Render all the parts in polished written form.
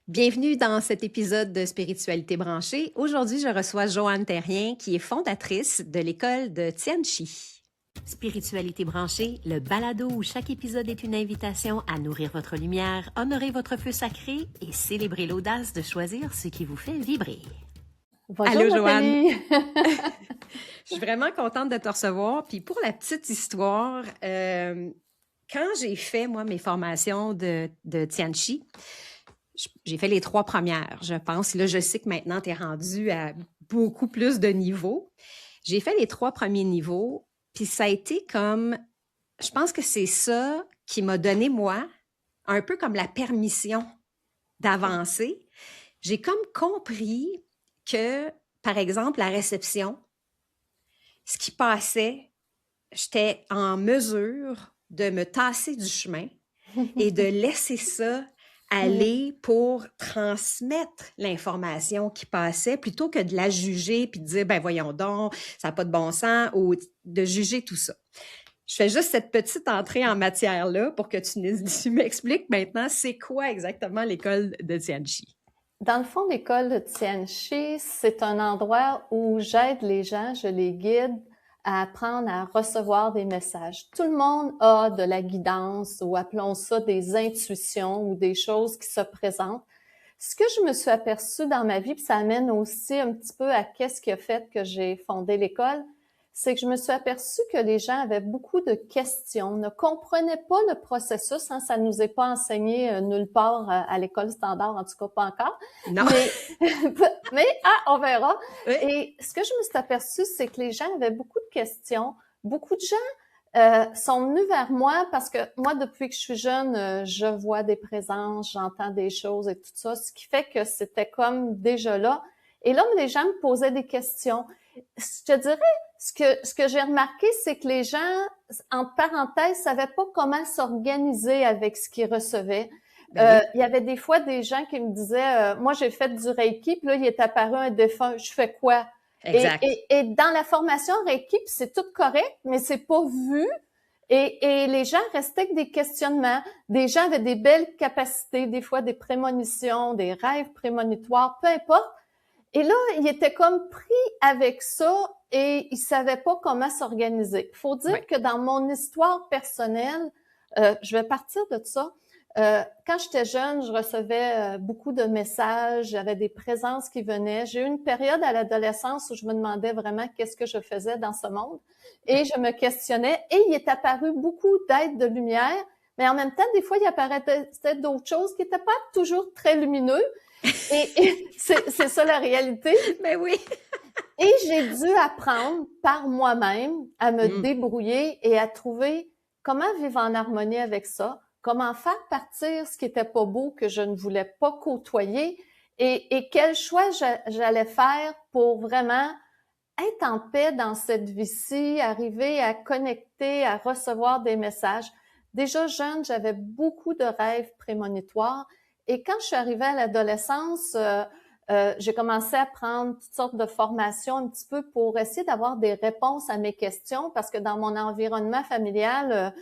Bienvenue dans cet épisode de Spiritualité branchée. Aujourd'hui, je reçois Joanne Terrien, qui est fondatrice de l'école de Tianchi. Spiritualité branchée, le balado où chaque épisode est une invitation à nourrir votre lumière, honorer votre feu sacré et célébrer l'audace de choisir ce qui vous fait vibrer. Bonjour, Allô, Joanne. Nathalie. Je suis vraiment contente de te recevoir. Puis pour la petite histoire, quand j'ai fait, moi, mes formations de Tianchi, j'ai fait les 3 premières, je pense. Là, je sais que maintenant, tu es rendu à beaucoup plus de niveaux. J'ai fait les 3 premiers niveaux, puis ça a été comme, je pense que c'est ça qui m'a donné, moi, un peu comme la permission d'avancer. J'ai comme compris que, par exemple, la réception, ce qui passait, j'étais en mesure de me tasser du chemin et de laisser ça aller pour transmettre l'information qui passait plutôt que de la juger puis de dire, ben voyons donc, ça n'a pas de bon sens ou de juger tout ça. Je fais juste cette petite entrée en matière-là pour que tu m'expliques maintenant c'est quoi exactement l'école de Tianchi. Dans le fond, l'école de Tianchi, c'est un endroit où j'aide les gens, je les guide à apprendre à recevoir des messages. Tout le monde a de la guidance ou appelons ça des intuitions ou des choses qui se présentent. Ce que je me suis aperçue dans ma vie, puis ça amène aussi un petit peu à qu'est-ce qui a fait que j'ai fondé l'école, c'est que je me suis aperçue que les gens avaient beaucoup de questions, ne comprenaient pas le processus, hein, ça nous est pas enseigné nulle part à l'école standard, en tout cas pas encore, Non. mais on verra. Oui. Et ce que je me suis aperçue, c'est que les gens avaient beaucoup de questions, beaucoup de gens sont venus vers moi parce que moi, depuis que je suis jeune, je vois des présences, j'entends des choses et tout ça, ce qui fait que c'était comme déjà là. Et là, les gens me posaient des questions. Je te dirais, ce que j'ai remarqué, c'est que les gens, en parenthèse, savaient pas comment s'organiser avec ce qu'ils recevaient. Ben oui. Il y avait des fois des gens qui me disaient, moi j'ai fait du Reiki, puis là il est apparu un défunt, je fais quoi? Exact. Et dans la formation Reiki, c'est tout correct, mais c'est pas vu. Et les gens restaient avec des questionnements. Des gens avaient des belles capacités, des fois des prémonitions, des rêves prémonitoires, peu importe. Et là, ils étaient comme pris avec ça et ils savaient pas comment s'organiser. Il faut dire Ouais. que dans mon histoire personnelle, je vais partir de ça. Quand j'étais jeune, je recevais beaucoup de messages, j'avais des présences qui venaient. J'ai eu une période à l'adolescence où je me demandais vraiment qu'est-ce que je faisais dans ce monde et je me questionnais et il est apparu beaucoup d'êtres de lumière, mais en même temps, des fois, il apparaissait d'autres choses qui n'étaient pas toujours très lumineux et c'est ça la réalité. Ben oui. Et j'ai dû apprendre par moi-même à me débrouiller et à trouver comment vivre en harmonie avec ça, comment faire partir ce qui était pas beau, que je ne voulais pas côtoyer et quel choix j'allais faire pour vraiment être en paix dans cette vie-ci, arriver à connecter, à recevoir des messages. Déjà jeune, j'avais beaucoup de rêves prémonitoires et quand je suis arrivée à l'adolescence, j'ai commencé à prendre toutes sortes de formations un petit peu pour essayer d'avoir des réponses à mes questions parce que dans mon environnement familial,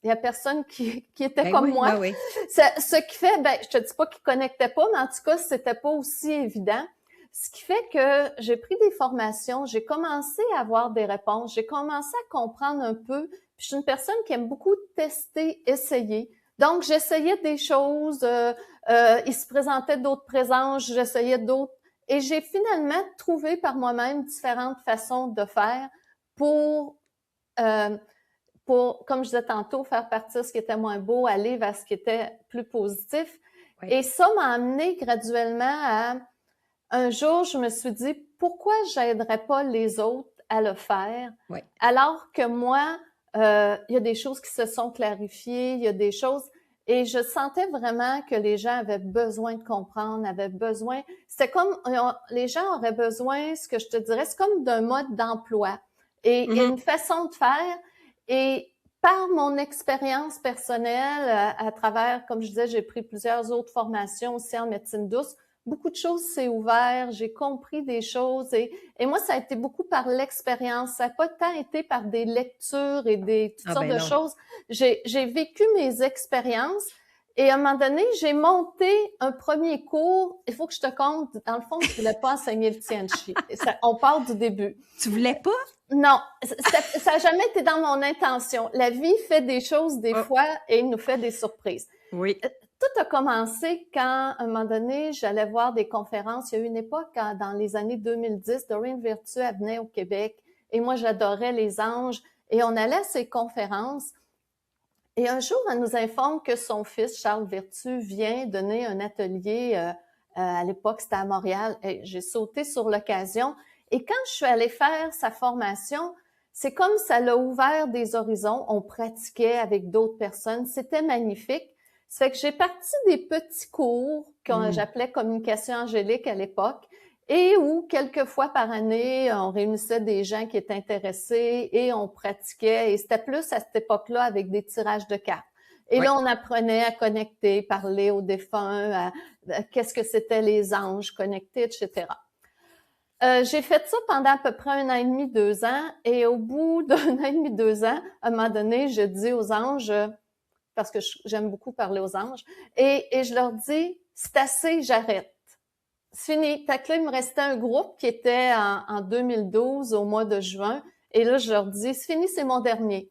il y a personne qui était Ben comme oui, moi. ben oui. Ce qui fait, je te dis pas qu'ils connectaient pas, mais en tout cas, c'était pas aussi évident. Ce qui fait que j'ai pris des formations, j'ai commencé à avoir des réponses, j'ai commencé à comprendre un peu. Puis je suis une personne qui aime beaucoup tester, essayer. Donc, j'essayais des choses, il se présentait d'autres présences, j'essayais d'autres. Et j'ai finalement trouvé par moi-même différentes façons de faire pour euh, comme je disais tantôt, faire partir ce qui était moins beau, aller vers ce qui était plus positif. Oui. Et ça m'a amené graduellement à, un jour, je me suis dit, pourquoi j'aiderais pas les autres à le faire, Oui. alors que moi, il y a des choses qui se sont clarifiées, il y a des choses, et je sentais vraiment que les gens avaient besoin de comprendre, avaient besoin, c'était comme, les gens auraient besoin, ce que je te dirais, c'est comme d'un mode d'emploi et une façon de faire. Et par mon expérience personnelle, à travers, comme je disais, j'ai pris plusieurs autres formations aussi en médecine douce, beaucoup de choses s'est ouvert, j'ai compris des choses et moi, ça a été beaucoup par l'expérience. Ça n'a pas tant été par des lectures et toutes sortes Ben de non. choses. J'ai vécu mes expériences Et à un moment donné, j'ai monté un premier cours. Il faut que je te conte. Dans le fond, je voulais pas enseigner le Tianchi. On part du début. Tu voulais pas? Non, ça a jamais été dans mon intention. La vie fait des choses des Oh, fois et nous fait des surprises. oui. Tout a commencé quand, à un moment donné, j'allais voir des conférences. Il y a eu une époque, dans les années 2010, Doreen Virtue, elle venait au Québec et moi, j'adorais les anges et on allait à ces conférences. Et un jour, elle nous informe que son fils, Charles Virtue, vient donner un atelier, à l'époque, c'était à Montréal. Et j'ai sauté sur l'occasion. Et quand je suis allée faire sa formation, c'est comme ça l'a ouvert des horizons. On pratiquait avec d'autres personnes. C'était magnifique. Ça fait que j'ai parti des petits cours que j'appelais communication angélique à l'époque et où quelques fois par année, on réunissait des gens qui étaient intéressés et on pratiquait. Et c'était plus à cette époque-là avec des tirages de cartes. Et Ouais. là, on apprenait à connecter, parler aux défunts, à qu'est-ce que c'était les anges, connecter, etc. J'ai fait ça pendant à peu près 1 an et demi, 2 ans. Et au bout d'1 an et demi, 2 ans, à un moment donné, je dis aux anges, parce que j'aime beaucoup parler aux anges, et je leur dis, c'est assez, j'arrête. C'est fini. Fait que là, il me restait un groupe qui était en 2012, au mois de juin, et là, je leur dis, c'est fini, c'est mon dernier.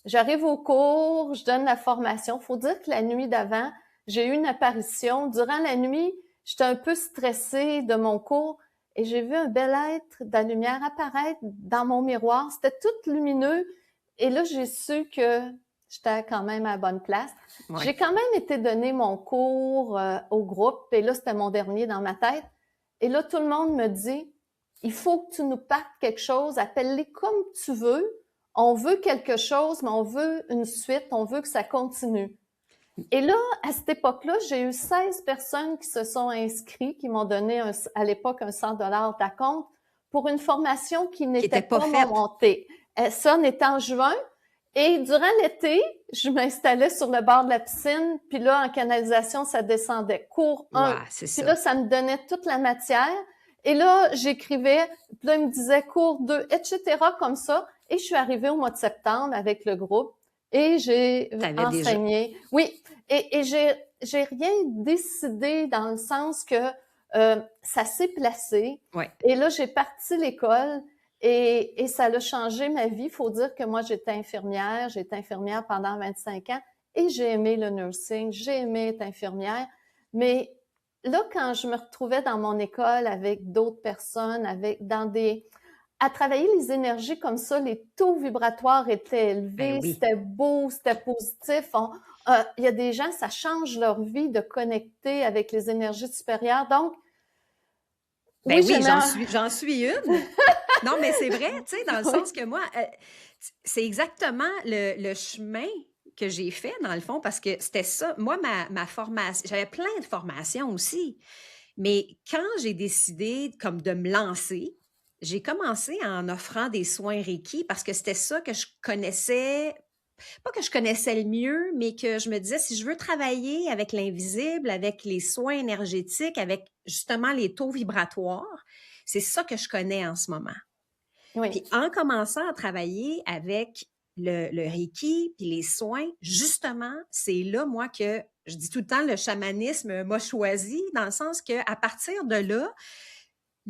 J'arrive au cours, je donne la formation. Faut dire que la nuit d'avant, j'ai eu une apparition. Durant la nuit, j'étais un peu stressée de mon cours et j'ai vu un bel être de la lumière apparaître dans mon miroir. C'était tout lumineux. Et là, j'ai su que j'étais quand même à la bonne place. Ouais. J'ai quand même été donner mon cours au groupe. Et là, c'était mon dernier dans ma tête. Et là, tout le monde me dit, il faut que tu nous partes quelque chose. Appelle-les comme tu veux. On veut quelque chose, mais on veut une suite, on veut que ça continue. Et là, à cette époque-là, j'ai eu 16 personnes qui se sont inscrites, qui m'ont donné à l'époque un 100 $ d'acompte pour une formation qui n'était pas faite. montée. Ça, on était en juin. Et durant l'été, je m'installais sur le bord de la piscine, puis là, en canalisation, ça descendait. Cours 1. Ouais, c'est Puis ça. là, ça me donnait toute la matière. Et là, j'écrivais, puis là, il me disait cours 2, etc., comme ça. Et je suis arrivée au mois de septembre avec le groupe et j'ai enseigné. Déjà... Oui, et j'ai rien décidé dans le sens que ça s'est placé. Ouais. Et là, j'ai parti l'école et ça a changé ma vie. Il faut dire que moi, j'étais infirmière pendant 25 ans et j'ai aimé le nursing, j'ai aimé être infirmière. Mais là, quand je me retrouvais dans mon école avec d'autres personnes, à travailler les énergies comme ça, les taux vibratoires étaient élevés, C'était beau, c'était positif. Il y a des gens, ça change leur vie de connecter avec les énergies supérieures. Donc, oui, j'en suis une. Non, mais c'est vrai, tu sais, dans le sens que moi, c'est exactement le chemin que j'ai fait, dans le fond, parce que c'était ça. Moi, ma formation, j'avais plein de formations aussi. Mais quand j'ai décidé comme de me lancer, j'ai commencé en offrant des soins Reiki parce que c'était ça que je connaissais, pas que je connaissais le mieux, mais que je me disais, si je veux travailler avec l'invisible, avec les soins énergétiques, avec justement les taux vibratoires, c'est ça que je connais en ce moment. Oui. Puis en commençant à travailler avec le Reiki puis les soins, justement, c'est là, moi, que je dis tout le temps, le chamanisme m'a choisi, dans le sens qu'à partir de là,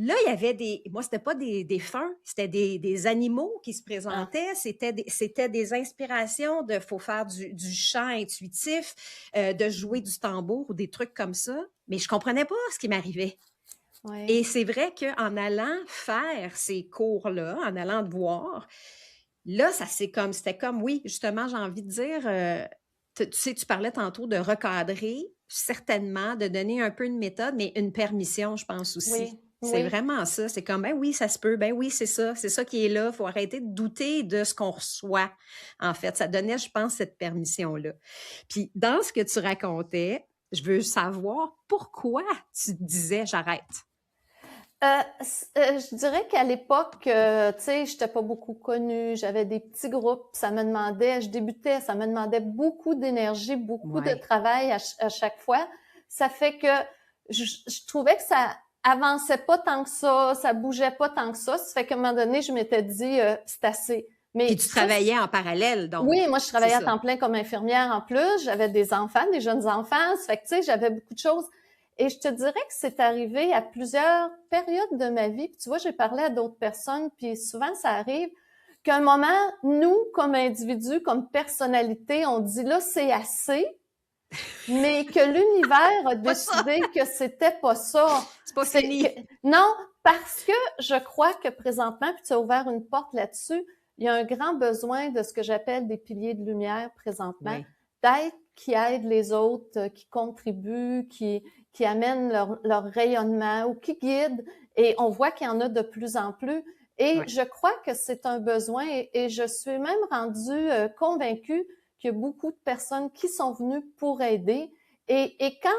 il y avait moi, c'était pas des défunts, c'était des animaux qui se présentaient, c'était des inspirations faut faire du chant intuitif, de jouer du tambour ou des trucs comme ça, mais je comprenais pas ce qui m'arrivait. Oui. Et c'est vrai qu'en allant faire ces cours-là, en allant te voir, là, c'était comme, oui, justement, j'ai envie de dire, tu sais, tu parlais tantôt de recadrer, certainement, de donner un peu une méthode, mais une permission, je pense aussi. Oui. C'est vraiment ça. C'est comme, ben oui, ça se peut. Ben oui, c'est ça qui est là. Il faut arrêter de douter de ce qu'on reçoit, en fait. Ça donnait, je pense, cette permission-là. Puis, dans ce que tu racontais, je veux savoir pourquoi tu disais « j'arrête ». Je dirais qu'à l'époque, tu sais, j'étais pas beaucoup connue, j'avais des petits groupes, je débutais, ça me demandait beaucoup d'énergie, beaucoup de travail à chaque fois. Ça fait que je trouvais que ça avançait pas tant que ça bougeait pas tant que ça. Ça fait qu'à un moment donné, je m'étais dit, c'est assez. Puis Mais tu ça, travaillais en parallèle, oui, donc. moi, je C'est travaillais à ça. temps plein comme infirmière en plus. J'avais des enfants, des jeunes enfants. Ça fait que, tu sais, j'avais beaucoup de choses. Et je te dirais que c'est arrivé à plusieurs périodes de ma vie. Puis tu vois, j'ai parlé à d'autres personnes, puis souvent, ça arrive qu'à un moment, nous, comme individus, comme personnalité, on dit là, c'est assez, mais que l'univers a Pas ça! décidé que c'était pas ça. C'est pas C'est que, fini. non, parce que je crois que présentement, puis tu as ouvert une porte là-dessus, il y a un grand besoin de ce que j'appelle des piliers de lumière présentement, Oui, d'être qui aident les autres, qui contribuent, qui amènent leur rayonnement ou qui guident. Et on voit qu'il y en a de plus en plus. Et oui. je crois que c'est un besoin et je suis même rendue convaincue qu'il y a beaucoup de personnes qui sont venues pour aider. Et quand,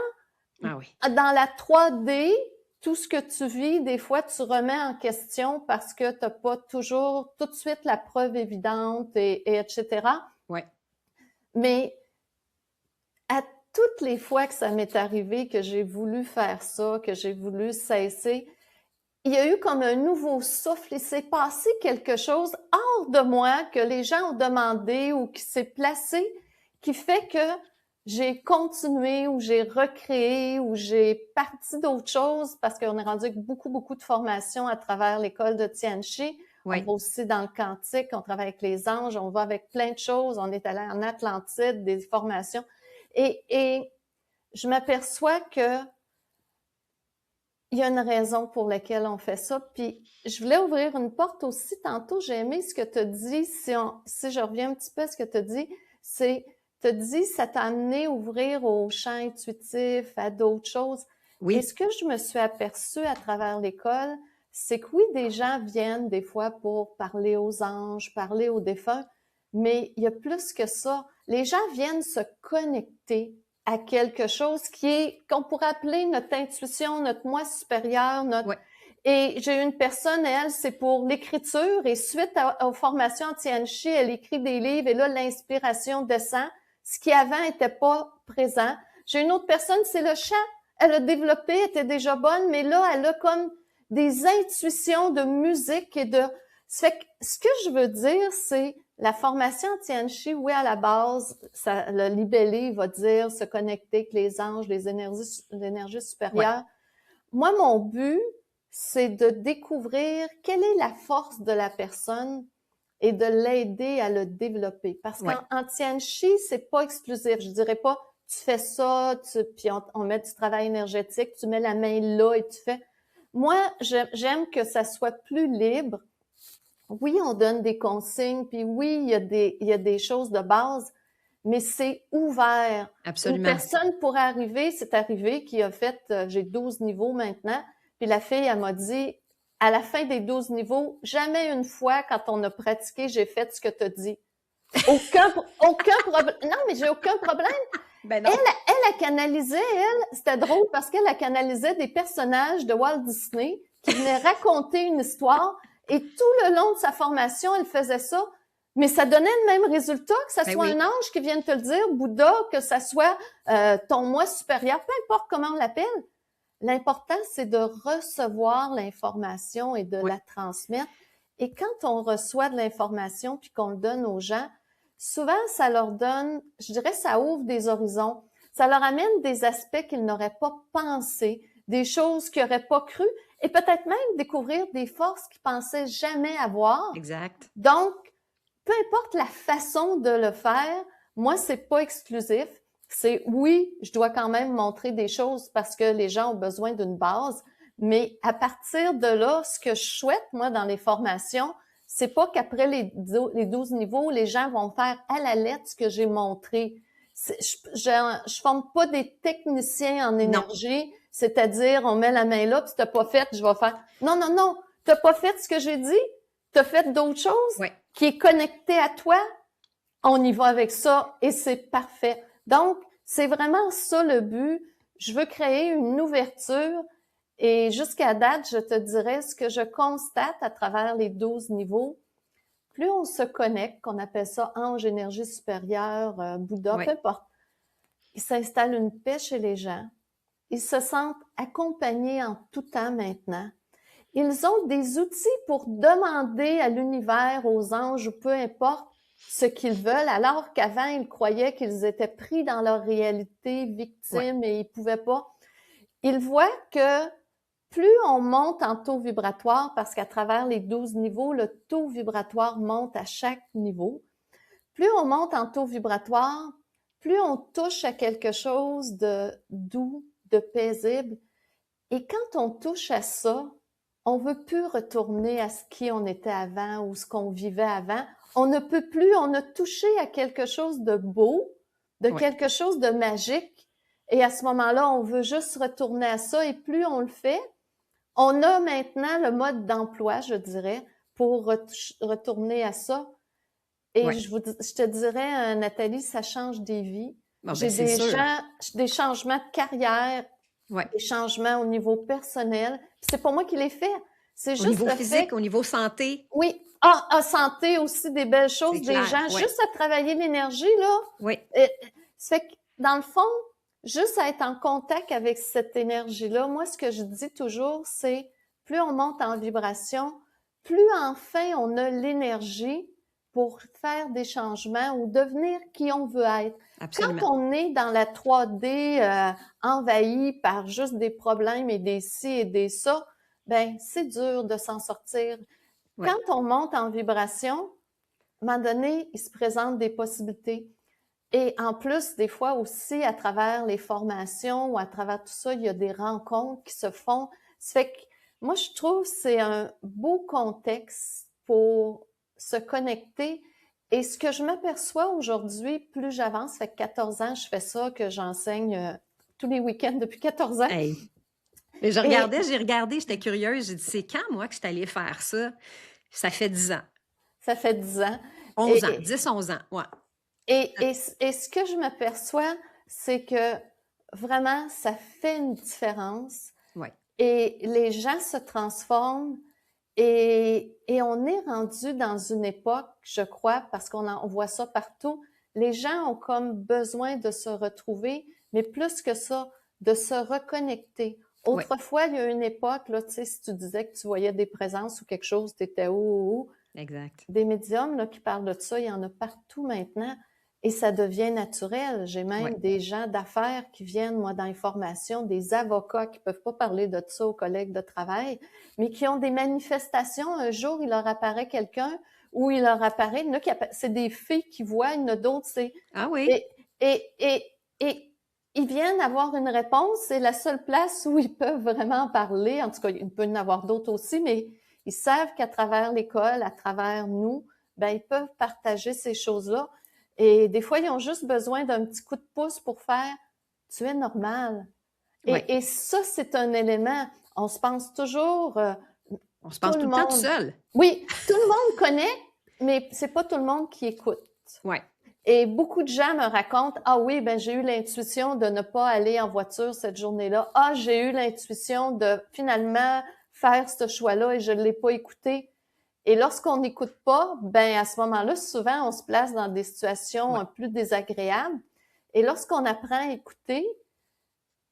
Ah oui. dans la 3D, tout ce que tu vis, des fois, tu remets en question parce que tu n'as pas toujours tout de suite la preuve évidente et etc. Oui. Mais à toutes les fois que ça m'est arrivé, que j'ai voulu faire ça, que j'ai voulu cesser, il y a eu comme un nouveau souffle. Il s'est passé quelque chose hors de moi que les gens ont demandé ou qui s'est placé, qui fait que j'ai continué ou j'ai recréé ou j'ai parti d'autres choses parce qu'on est rendu avec beaucoup, beaucoup de formations à travers l'école de Tianchi. On Oui. va aussi dans le quantique, on travaille avec les anges, on va avec plein de choses. On est allé en Atlantide, des formations. Et je m'aperçois que il y a une raison pour laquelle on fait ça. Puis je voulais ouvrir une porte aussi. Tantôt, j'ai aimé ce que tu as dit. Si je reviens un petit peu à ce que tu as dit, c'est, tu as dit, ça t'a amené à ouvrir au champ intuitif, à d'autres choses. Et Oui, ce que je me suis aperçue à travers l'école, c'est que oui, des gens viennent des fois pour parler aux anges, parler aux défunts, mais il y a plus que ça. Les gens viennent se connecter à quelque chose qu'on pourrait appeler notre intuition, notre moi supérieur, oui. et j'ai une personne, elle, c'est pour l'écriture, et suite aux formations en Tianchi, elle écrit des livres, et là, l'inspiration descend, ce qui avant était pas présent. J'ai une autre personne, c'est le chant. Elle a développé, elle était déjà bonne, mais là, elle a comme des intuitions de musique et de... Ça fait que ce que je veux dire, c'est la formation Tianchi, oui, à la base, ça, le libellé va dire se connecter avec les anges, les énergies Ouais. supérieures. Moi, mon but, c'est de découvrir quelle est la force de la personne et de l'aider à le développer. Parce Ouais. qu'en Tianchi, c'est pas exclusif. Je dirais pas, tu fais ça, puis on met du travail énergétique, tu mets la main là et tu fais. Moi, j'aime que ça soit plus libre. Oui, on donne des consignes, puis oui, il y a des choses de base, mais c'est ouvert. Une Absolument. personne pourrait arriver, c'est arrivé, qui a fait, j'ai 12 niveaux maintenant, puis la fille, elle m'a dit, à la fin des 12 niveaux, jamais une fois, quand on a pratiqué, j'ai fait ce que tu as dit. Aucun problème. Non, mais j'ai aucun problème. Ben non. Elle canalisait, c'était drôle parce qu'elle canalisait des personnages de Walt Disney qui venaient raconter une histoire et tout le long de sa formation, elle faisait ça. Mais ça donnait le même résultat, que ça Ben soit oui. un ange qui vienne te le dire, Bouddha, que ça soit ton moi supérieur, peu importe comment on l'appelle. L'important, c'est de recevoir l'information et de Oui. la transmettre. Et quand on reçoit de l'information puis qu'on le donne aux gens, souvent, ça leur donne, je dirais, ça ouvre des horizons. Ça leur amène des aspects qu'ils n'auraient pas pensé, des choses qu'ils n'auraient pas cru, et peut-être même découvrir des forces qu'ils pensaient jamais avoir. Exact. Donc, peu importe la façon de le faire, moi, c'est pas exclusif. C'est oui, je dois quand même montrer des choses parce que les gens ont besoin d'une base, mais à partir de là, ce que je souhaite, moi, dans les formations, c'est pas qu'après les 12 niveaux, les gens vont faire à la lettre ce que j'ai montré. Je forme pas des techniciens en Non. énergie, c'est-à-dire, on met la main là, puis si t'as pas fait, je vais faire, non, t'as pas fait ce que j'ai dit, t'as fait d'autres choses Ouais. qui est connecté à toi, on y va avec ça et c'est parfait. Donc, c'est vraiment ça le but. Je veux créer une ouverture et jusqu'à date, je te dirais ce que je constate à travers les 12 niveaux. Plus on se connecte, qu'on appelle ça ange, énergie supérieure, Bouddha, peu Ouais. importe, il s'installe une paix chez les gens. Ils se sentent accompagnés en tout temps maintenant. Ils ont des outils pour demander à l'univers, aux anges ou peu importe ce qu'ils veulent, alors qu'avant, ils croyaient qu'ils étaient pris dans leur réalité, Ouais, victimes et ils pouvaient pas. Ils voient que plus on monte en taux vibratoire, parce qu'à travers les 12 niveaux, le taux vibratoire monte à chaque niveau, plus on monte en taux vibratoire, plus on touche à quelque chose de doux, de paisible. Et quand on touche à ça, on veut plus retourner à ce qui on était avant ou ce qu'on vivait avant. On ne peut plus, on a touché à quelque chose de beau, de ouais, quelque chose de magique. Et à ce moment-là, on veut juste retourner à ça. Et plus on le fait, on a maintenant le mode d'emploi, je dirais, pour retourner à ça. Et ouais. je te dirais, Nathalie, ça change des vies. Bon, ben J'ai c'est sûr. des changements de carrière, Ouais. des changements au niveau personnel. C'est pas moi qui les fais. C'est Au juste niveau le physique, fait, au niveau santé, oui, santé aussi, des belles c'est choses, des clair. gens, Ouais, juste à travailler l'énergie, là. oui, Euh, C'est que, dans le fond, juste à être en contact avec cette énergie-là, moi, ce que je dis toujours, c'est plus on monte en vibration, plus enfin on a l'énergie pour faire des changements ou devenir qui on veut être. Quand absolument. on est dans la 3D, envahi par juste des problèmes et des ci et des ça, ben c'est dur de s'en sortir. Ouais, Quand on monte en vibration, à un moment donné, il se présente des possibilités. Et en plus, des fois aussi, à travers les formations ou à travers tout ça, il y a des rencontres qui se font. Ça fait que moi, je trouve que c'est un beau contexte pour se connecter. Et ce que je m'aperçois aujourd'hui, plus j'avance, ça fait que 14 ans, je fais ça, que j'enseigne tous les week-ends depuis 14 ans. hey. Mais Et j'ai regardé, j'étais curieuse. J'ai dit, c'est quand, moi, que je suis allée faire ça? Ça fait 10 ans. ça fait 10 ans. 11 ans, Et, 10, 11 ans. Ouais. et ce que je m'aperçois, c'est que vraiment, ça fait une différence. Ouais. Et les gens se transforment et on est rendu dans une époque, je crois, parce on voit ça partout, les gens ont comme besoin de se retrouver, mais plus que ça, de se reconnecter. Ouais. Autrefois, il y a une époque, là, tu sais, si tu disais que tu voyais des présences ou quelque chose, tu étais où? Exact. Des médiums là, qui parlent de ça, il y en a partout maintenant. Et ça devient naturel. J'ai Ouais. même des gens d'affaires qui viennent, moi, dans les formations, des avocats qui peuvent pas parler de ça aux collègues de travail, mais qui ont des manifestations. Un jour, il leur apparaît quelqu'un ou il leur apparaît, c'est des filles qui voient, il y en a d'autres, c'est... Ah oui? Et, et ils viennent avoir une réponse, c'est la seule place où ils peuvent vraiment parler. En tout cas, il peut y en avoir d'autres aussi, mais ils savent qu'à travers l'école, à travers nous, ben, ils peuvent partager ces choses-là. Et des fois, ils ont juste besoin d'un petit coup de pouce pour faire « tu es normal ». Ouais. Et ça, c'est un élément. On se pense toujours, On se tout pense le tout le temps tout monde, seul. oui, tout le monde connaît, mais c'est pas tout le monde qui écoute. Ouais. Et beaucoup de gens me racontent, ah oui, ben j'ai eu l'intuition de ne pas aller en voiture cette journée-là. Ah, j'ai eu l'intuition de finalement faire ce choix-là et je ne l'ai pas écouté. Et lorsqu'on n'écoute pas, ben à ce moment-là, souvent on se place dans des situations Ouais. un peu désagréables. Et lorsqu'on apprend à écouter,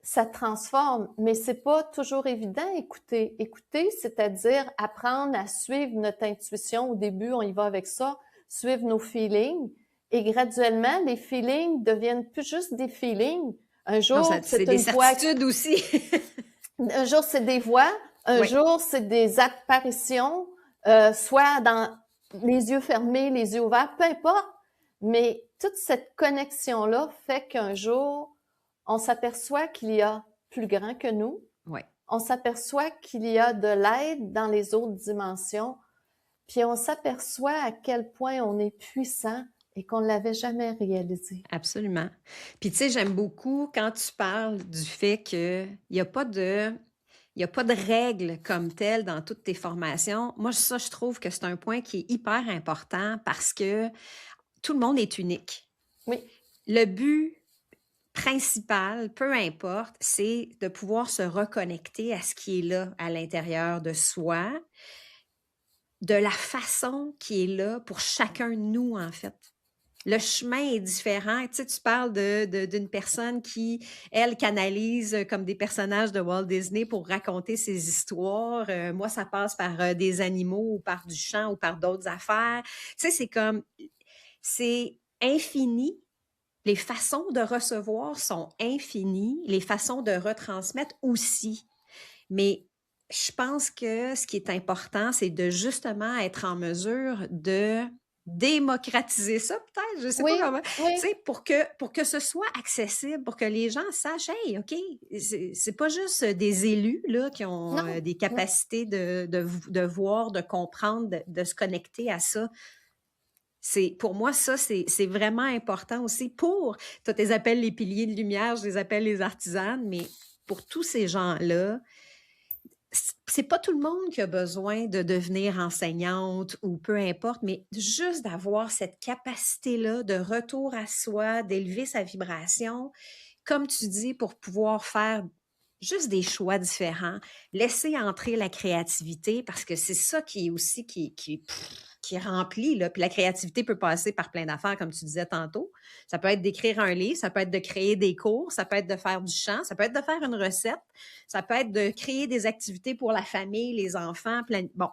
ça transforme, mais c'est pas toujours évident écouter. Écouter, c'est-à-dire apprendre à suivre notre intuition. Au début, on y va avec ça, suivre nos feelings. Et graduellement, les feelings deviennent plus juste des feelings. Un Non, jour, c'est c'est des une voix, certitudes aussi. un jour, c'est des voix, un Oui. jour, c'est des apparitions, soit dans les yeux fermés, les yeux ouverts, peu importe. Mais toute cette connexion-là fait qu'un jour, on s'aperçoit qu'il y a plus grand que nous. Oui. On s'aperçoit qu'il y a de l'aide dans les autres dimensions. Puis on s'aperçoit à quel point on est puissant et qu'on ne l'avait jamais réalisé. Absolument. Puis tu sais, j'aime beaucoup quand tu parles du fait qu'il n'y a pas de... Il n'y a pas de règles comme telles dans toutes tes formations. Moi, ça, je trouve que c'est un point qui est hyper important parce que tout le monde est unique. Oui, Le but principal, peu importe, c'est de pouvoir se reconnecter à ce qui est là à l'intérieur de soi, de la façon qui est là pour chacun de nous, en fait. le chemin est différent. Tu sais, tu parles d'une personne qui, elle, canalise comme des personnages de Walt Disney pour raconter ses histoires. Moi, ça passe par des animaux ou par du chant ou par d'autres affaires. Tu sais, c'est infini. Les façons de recevoir sont infinies. Les façons de retransmettre aussi. Mais je pense que ce qui est important, c'est de justement être en mesure de démocratiser ça, peut-être, je sais pas Oui, comment, tu oui, sais, pour que ce soit accessible, pour que les gens sachent, hey, OK, c'est pas juste des élus là, qui ont non, des non. capacités de voir, de comprendre, de se connecter à ça. Pour moi, ça, c'est vraiment important aussi pour, toi, tu les appelles les piliers de lumière, je les appelle les artisanes, mais pour tous ces gens-là, c'est pas tout le monde qui a besoin de devenir enseignante ou peu importe, mais juste d'avoir cette capacité-là de retour à soi, d'élever sa vibration, comme tu dis, pour pouvoir faire juste des choix différents, laisser entrer la créativité, parce que c'est ça qui est aussi qui remplit, là. Puis la créativité peut passer par plein d'affaires, comme tu disais tantôt. Ça peut être d'écrire un livre, ça peut être de créer des cours, ça peut être de faire du chant, ça peut être de faire une recette, ça peut être de créer des activités pour la famille, les enfants, bon,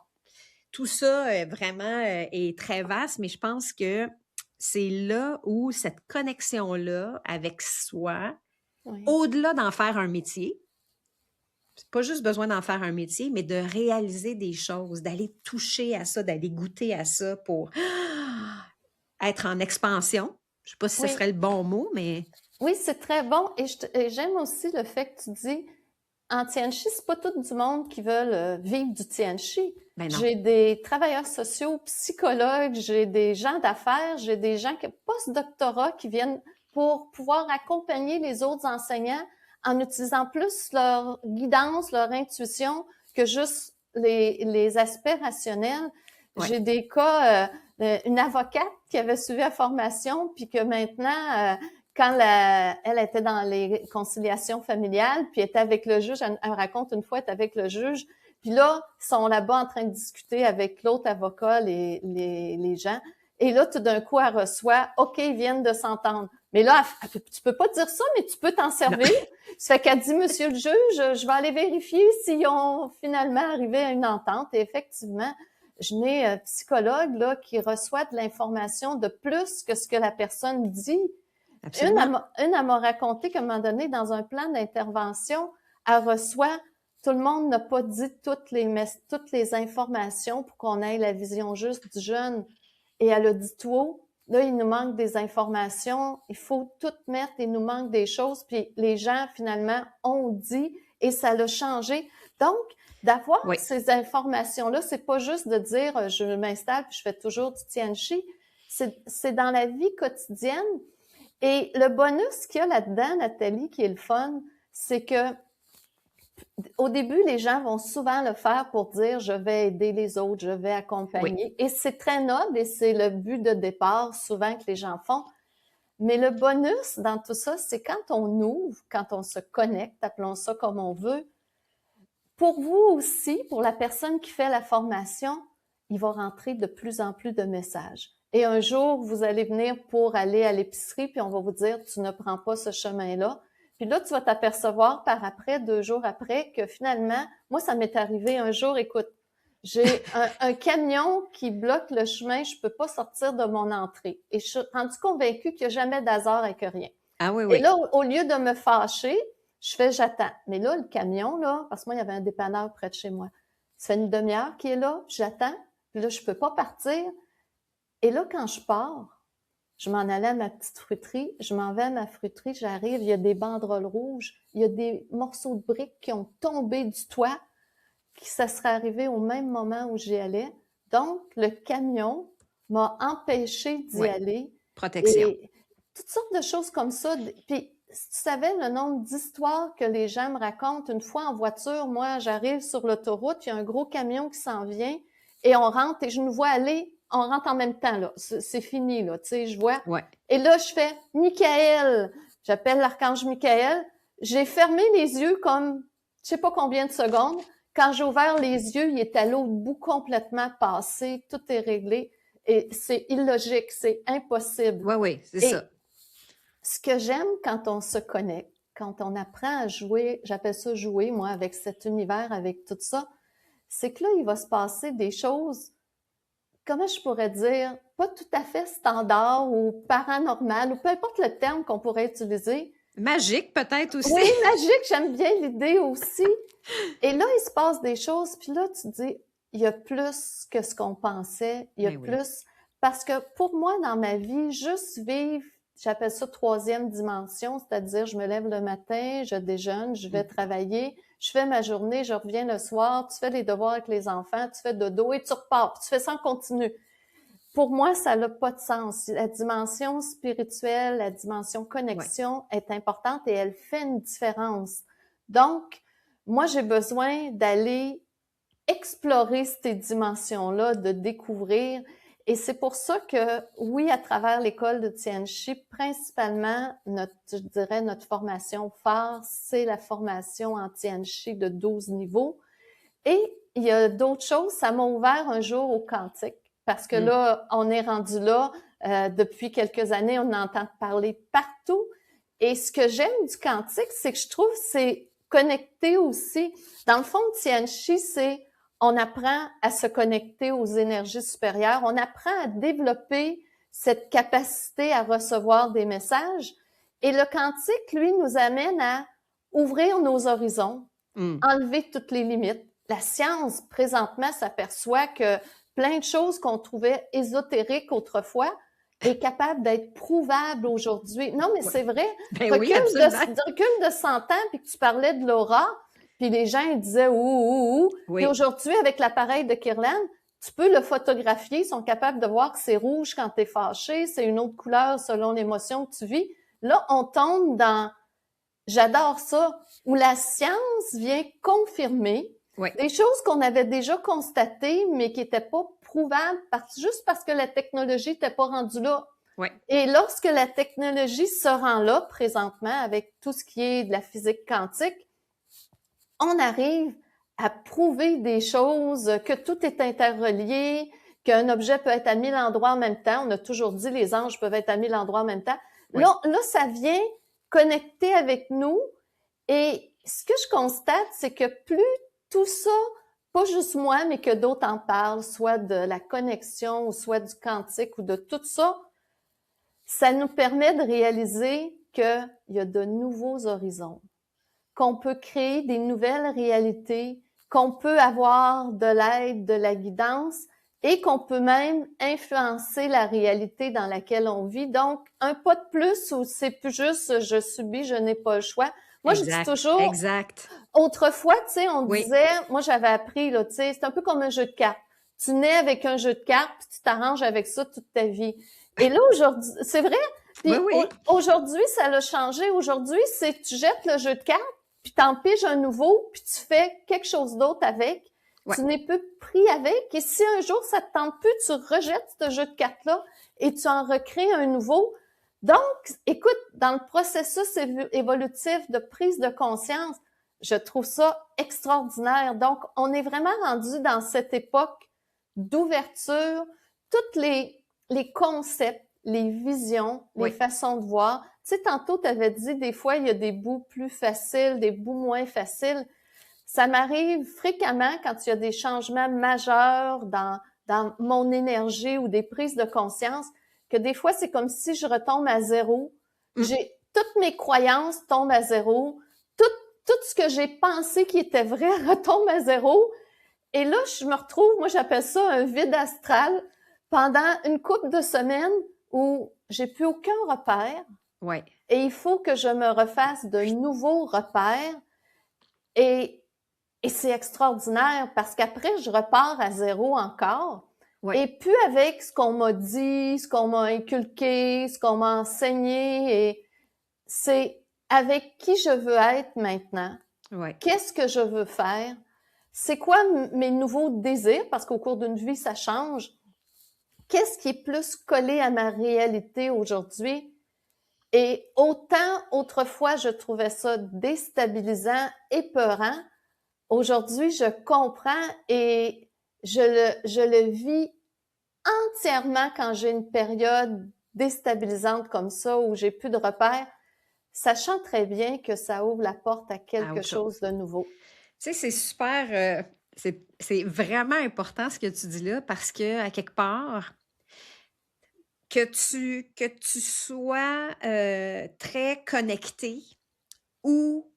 tout ça vraiment est très vaste, mais je pense que c'est là où cette connexion-là avec soi, Oui. au-delà d'en faire un métier, c'est pas juste besoin d'en faire un métier, mais de réaliser des choses, d'aller toucher à ça, d'aller goûter à ça pour être en expansion. Je sais pas si ce Oui, serait le bon mot, mais oui, c'est très bon. Et j'aime aussi le fait que tu dis, en Tianchi, c'est pas tout du monde qui veulent vivre du Tianchi. ben non. J'ai des travailleurs sociaux, psychologues, j'ai des gens d'affaires, j'ai des gens qui post-doctorat qui viennent pour pouvoir accompagner les autres enseignants en utilisant plus leur guidance, leur intuition que juste les aspects rationnels. Ouais. J'ai des cas, une avocate qui avait suivi la formation, puis que maintenant, quand elle était dans les conciliations familiales, puis était avec le juge, elle me raconte une fois, elle était avec le juge, puis là, ils sont là-bas en train de discuter avec l'autre avocat, les gens, et là, tout d'un coup, elle reçoit, OK, ils viennent de s'entendre. Mais là, tu peux pas dire ça, mais tu peux t'en servir. Ça fait qu'elle dit, Monsieur le juge, je vais aller vérifier s'ils ont finalement arrivé à une entente. Et effectivement, je n'ai un psychologue là qui reçoit de l'information de plus que ce que la personne dit. Absolument. Elle m'a raconté qu'à un moment donné, dans un plan d'intervention, elle reçoit, tout le monde n'a pas dit toutes les informations pour qu'on ait la vision juste du jeune. Et elle a dit tout haut, là, il nous manque des informations, il faut tout mettre, il nous manque des choses. Puis les gens, finalement, ont dit et ça l'a changé. Donc, d'avoir Oui. ces informations-là, c'est pas juste de dire je m'installe puis je fais toujours du tianchi. C'est dans la vie quotidienne. Et le bonus qu'il y a là-dedans, Nathalie, qui est le fun, c'est que au début, les gens vont souvent le faire pour dire je vais aider les autres, je vais accompagner. Oui. Et c'est très noble et c'est le but de départ souvent que les gens font. Mais le bonus dans tout ça, c'est quand on ouvre, quand on se connecte, appelons ça comme on veut. Pour vous aussi, pour la personne qui fait la formation, il va rentrer de plus en plus de messages. Et un jour, vous allez venir pour aller à l'épicerie, puis on va vous dire, tu ne prends pas ce chemin-là. Puis là, tu vas t'apercevoir par après, 2 jours après, que finalement, moi, ça m'est arrivé un jour, écoute, j'ai un camion qui bloque le chemin, je peux pas sortir de mon entrée. Et je suis rendue convaincue qu'il n'y a jamais d'hasard avec rien. Ah oui, Et oui. là, au lieu de me fâcher, j'attends. Mais là, le camion, là, parce que moi, il y avait un dépanneur près de chez moi. Ça fait une demi-heure qu'il est là, j'attends. Puis là, je peux pas partir. Et là, quand je pars, je m'en allais à ma petite fruiterie, je m'en vais à ma fruiterie, j'arrive, il y a des banderoles rouges, il y a des morceaux de briques qui ont tombé du toit, qui ça serait arrivé au même moment où j'y allais. Donc, le camion m'a empêché d'y Oui. aller. Protection. Et toutes sortes de choses comme ça. Puis, si tu savais le nombre d'histoires que les gens me racontent, une fois en voiture, moi, j'arrive sur l'autoroute, il y a un gros camion qui s'en vient et on rentre et je nous vois aller, on rentre en même temps, là. C'est fini, là, tu sais, je vois. Ouais. Et là, je fais « Michael ». J'appelle l'archange Michael. J'ai fermé les yeux comme, je sais pas combien de secondes. Quand j'ai ouvert les yeux, il est à l'autre bout complètement passé, tout est réglé. Et c'est illogique, c'est impossible. Oui, oui, c'est Et ça. ce que j'aime quand on se connecte, quand on apprend à jouer, j'appelle ça jouer, moi, avec cet univers, avec tout ça, c'est que là, il va se passer des choses, comment je pourrais dire, pas tout à fait standard ou paranormal, ou peu importe le terme qu'on pourrait utiliser. Magique, peut-être aussi. Oui, magique, j'aime bien l'idée aussi. Et là, il se passe des choses, puis là, tu te dis, il y a plus que ce qu'on pensait, il y a Ben oui. plus. Parce que pour moi, dans ma vie, juste vivre, j'appelle ça troisième dimension, c'est-à-dire je me lève le matin, je déjeune, je vais travailler, je fais ma journée, je reviens le soir, tu fais les devoirs avec les enfants, tu fais dodo et tu repars, puis tu fais ça en continu. Pour moi, ça n'a pas de sens. La dimension spirituelle, la dimension connexion est importante et elle fait une différence. Donc, moi, j'ai besoin d'aller explorer ces dimensions-là, de découvrir. Et c'est pour ça que, oui, à travers l'école de Tianchi, principalement, je dirais, notre formation phare, c'est la formation en Tianchi de 12 niveaux. Et il y a d'autres choses. Ça m'a ouvert un jour au quantique. Parce que là, on est rendu là. Depuis quelques années, on entend parler partout. Et ce que j'aime du quantique, c'est que je trouve que c'est connecté aussi. Dans le fond, Tianchi, c'est on apprend à se connecter aux énergies supérieures. On apprend à développer cette capacité à recevoir des messages. Et le quantique, lui, nous amène à ouvrir nos horizons, enlever toutes les limites. La science, présentement, s'aperçoit que plein de choses qu'on trouvait ésotériques autrefois est capable d'être prouvable aujourd'hui. Non, mais c'est vrai. Ben oui, absolument. Recul de 100 ans, puis que tu parlais de l'aura, puis les gens ils disaient « ouh ». Puis aujourd'hui, avec l'appareil de Kirlian, tu peux le photographier, ils sont capables de voir que c'est rouge quand tu es fâché, c'est une autre couleur selon l'émotion que tu vis. Là, on tombe dans, j'adore ça, où la science vient confirmer des choses qu'on avait déjà constatées, mais qui n'étaient pas prouvables juste parce que la technologie n'était pas rendue là. Et lorsque la technologie se rend là, présentement, avec tout ce qui est de la physique quantique, on arrive à prouver des choses, que tout est interrelié, qu'un objet peut être à 1000 endroits en même temps. On a toujours dit les anges peuvent être à 1000 endroits en même temps. Là, ça vient connecter avec nous. Et ce que je constate, c'est que plus tout ça, pas juste moi, mais que d'autres en parlent, soit de la connexion, ou soit du quantique, ou de tout ça, ça nous permet de réaliser qu'il y a de nouveaux horizons, qu'on peut créer des nouvelles réalités, qu'on peut avoir de l'aide, de la guidance, et qu'on peut même influencer la réalité dans laquelle on vit. Donc, un pas de plus où c'est plus juste « je subis, je n'ai pas le choix ». Moi, je dis toujours, autrefois, tu sais, on disait, moi, j'avais appris, là, tu sais, c'est un peu comme un jeu de cartes. Tu nais avec un jeu de cartes, puis tu t'arranges avec ça toute ta vie. Et là, aujourd'hui, c'est vrai, puis aujourd'hui, ça l'a changé. Aujourd'hui, c'est tu jettes le jeu de cartes, puis t'en piges un nouveau, puis tu fais quelque chose d'autre avec. Tu n'es plus pris avec. Et si un jour, ça te tente plus, tu rejettes ce jeu de cartes-là et tu en recrées un nouveau. Donc, écoute, dans le processus évolutif de prise de conscience, je trouve ça extraordinaire. Donc, on est vraiment rendu dans cette époque d'ouverture, toutes les concepts, les visions, les façons de voir. Tu sais, tantôt, tu avais dit, des fois, il y a des bouts plus faciles, des bouts moins faciles. Ça m'arrive fréquemment quand il y a des changements majeurs dans mon énergie ou des prises de conscience, que des fois, c'est comme si je retombe à zéro. Toutes mes croyances tombent à zéro. Tout ce que j'ai pensé qui était vrai retombe à zéro. Et là, je me retrouve, moi, j'appelle ça un vide astral pendant une couple de semaines où j'ai plus aucun repère. Et il faut que je me refasse de nouveaux repères. Et c'est extraordinaire parce qu'après, je repars à zéro encore. Et plus avec ce qu'on m'a dit, ce qu'on m'a inculqué, ce qu'on m'a enseigné. Et c'est avec qui je veux être maintenant. Qu'est-ce que je veux faire? C'est quoi mes nouveaux désirs? Parce qu'au cours d'une vie, ça change. Qu'est-ce qui est plus collé à ma réalité aujourd'hui? Et autant autrefois, je trouvais ça déstabilisant, épeurant. Aujourd'hui, je comprends et je le vis entièrement quand j'ai une période déstabilisante comme ça, où j'ai plus de repères, sachant très bien que ça ouvre la porte à À quelque autre chose. chose de nouveau. Tu sais, c'est super, c'est vraiment important ce que tu dis là parce qu'à quelque part, que tu sois, très connecté ou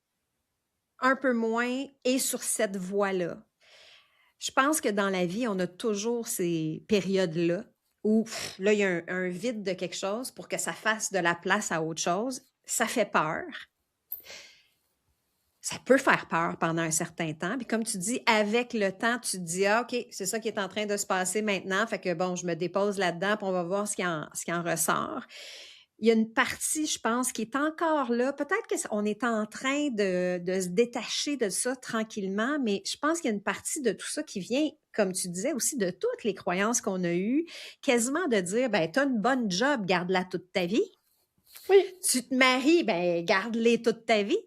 un peu moins et sur cette voie-là. Je pense que dans la vie, on a toujours ces périodes-là où là, il y a un vide de quelque chose pour que ça fasse de la place à autre chose. Ça fait peur. Ça peut faire peur pendant un certain temps. Puis comme tu dis, avec le temps, tu te dis, ah, OK, c'est ça qui est en train de se passer maintenant. Fait que bon, je me dépose là-dedans, puis on va voir ce qui en ressort. Il y a une partie, je pense, qui est encore là. Peut-être qu'on est en train de se détacher de ça tranquillement, mais je pense qu'il y a une partie de tout ça qui vient, comme tu disais, aussi de toutes les croyances qu'on a eues, quasiment de dire, ben, t'as une bonne job, garde-la toute ta vie. Oui, Tu te maries, ben, garde-les toute ta vie.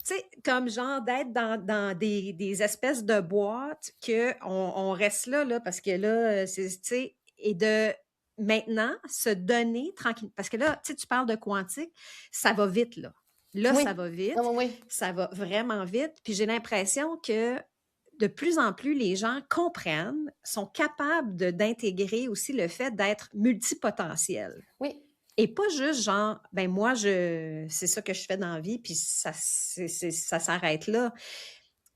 Tu sais, comme genre d'être dans des espèces de boîtes qu'on reste là, parce que là, tu sais, et de maintenant se donner tranquille. Parce que là, tu sais, tu parles de quantique, ça va vite, là. Là, oui, ça va vite, oui, oui. ça va vraiment vite. Puis j'ai l'impression que de plus en plus, les gens comprennent, sont capables d'intégrer aussi le fait d'être multipotentiel. Oui, Et pas juste genre, ben moi, c'est ça que je fais dans la vie, puis ça s'arrête là.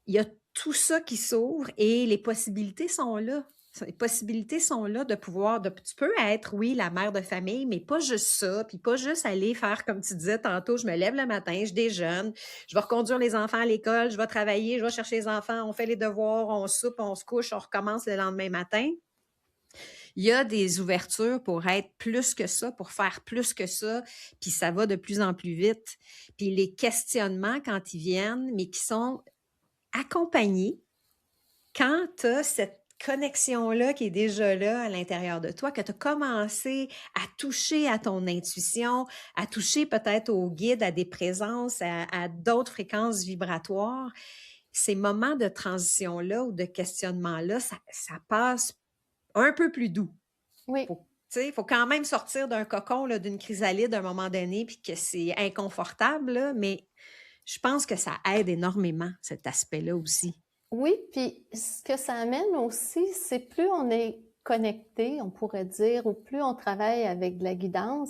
Il y a tout ça qui s'ouvre et les possibilités sont là. Les possibilités sont là de pouvoir, tu peux être, oui, la mère de famille, mais pas juste ça, puis pas juste aller faire comme tu disais tantôt, je me lève le matin, je déjeune, je vais reconduire les enfants à l'école, je vais travailler, je vais chercher les enfants, on fait les devoirs, on soupe, on se couche, on recommence le lendemain matin. Il y a des ouvertures pour être plus que ça, pour faire plus que ça, puis ça va de plus en plus vite. Puis les questionnements, quand ils viennent, mais qui sont accompagnés, quand tu as cette connexion-là qui est déjà là à l'intérieur de toi, que tu as commencé à toucher à ton intuition, à toucher peut-être au guide, à des présences, à d'autres fréquences vibratoires, ces moments de transition-là ou de questionnement-là, ça passe un peu plus doux. oui. Il faut quand même sortir d'un cocon, là, d'une chrysalide à un moment donné, puis que c'est inconfortable, là, mais je pense que ça aide énormément, cet aspect-là aussi. Oui, puis ce que ça amène aussi, c'est plus on est connecté, on pourrait dire, ou plus on travaille avec de la guidance,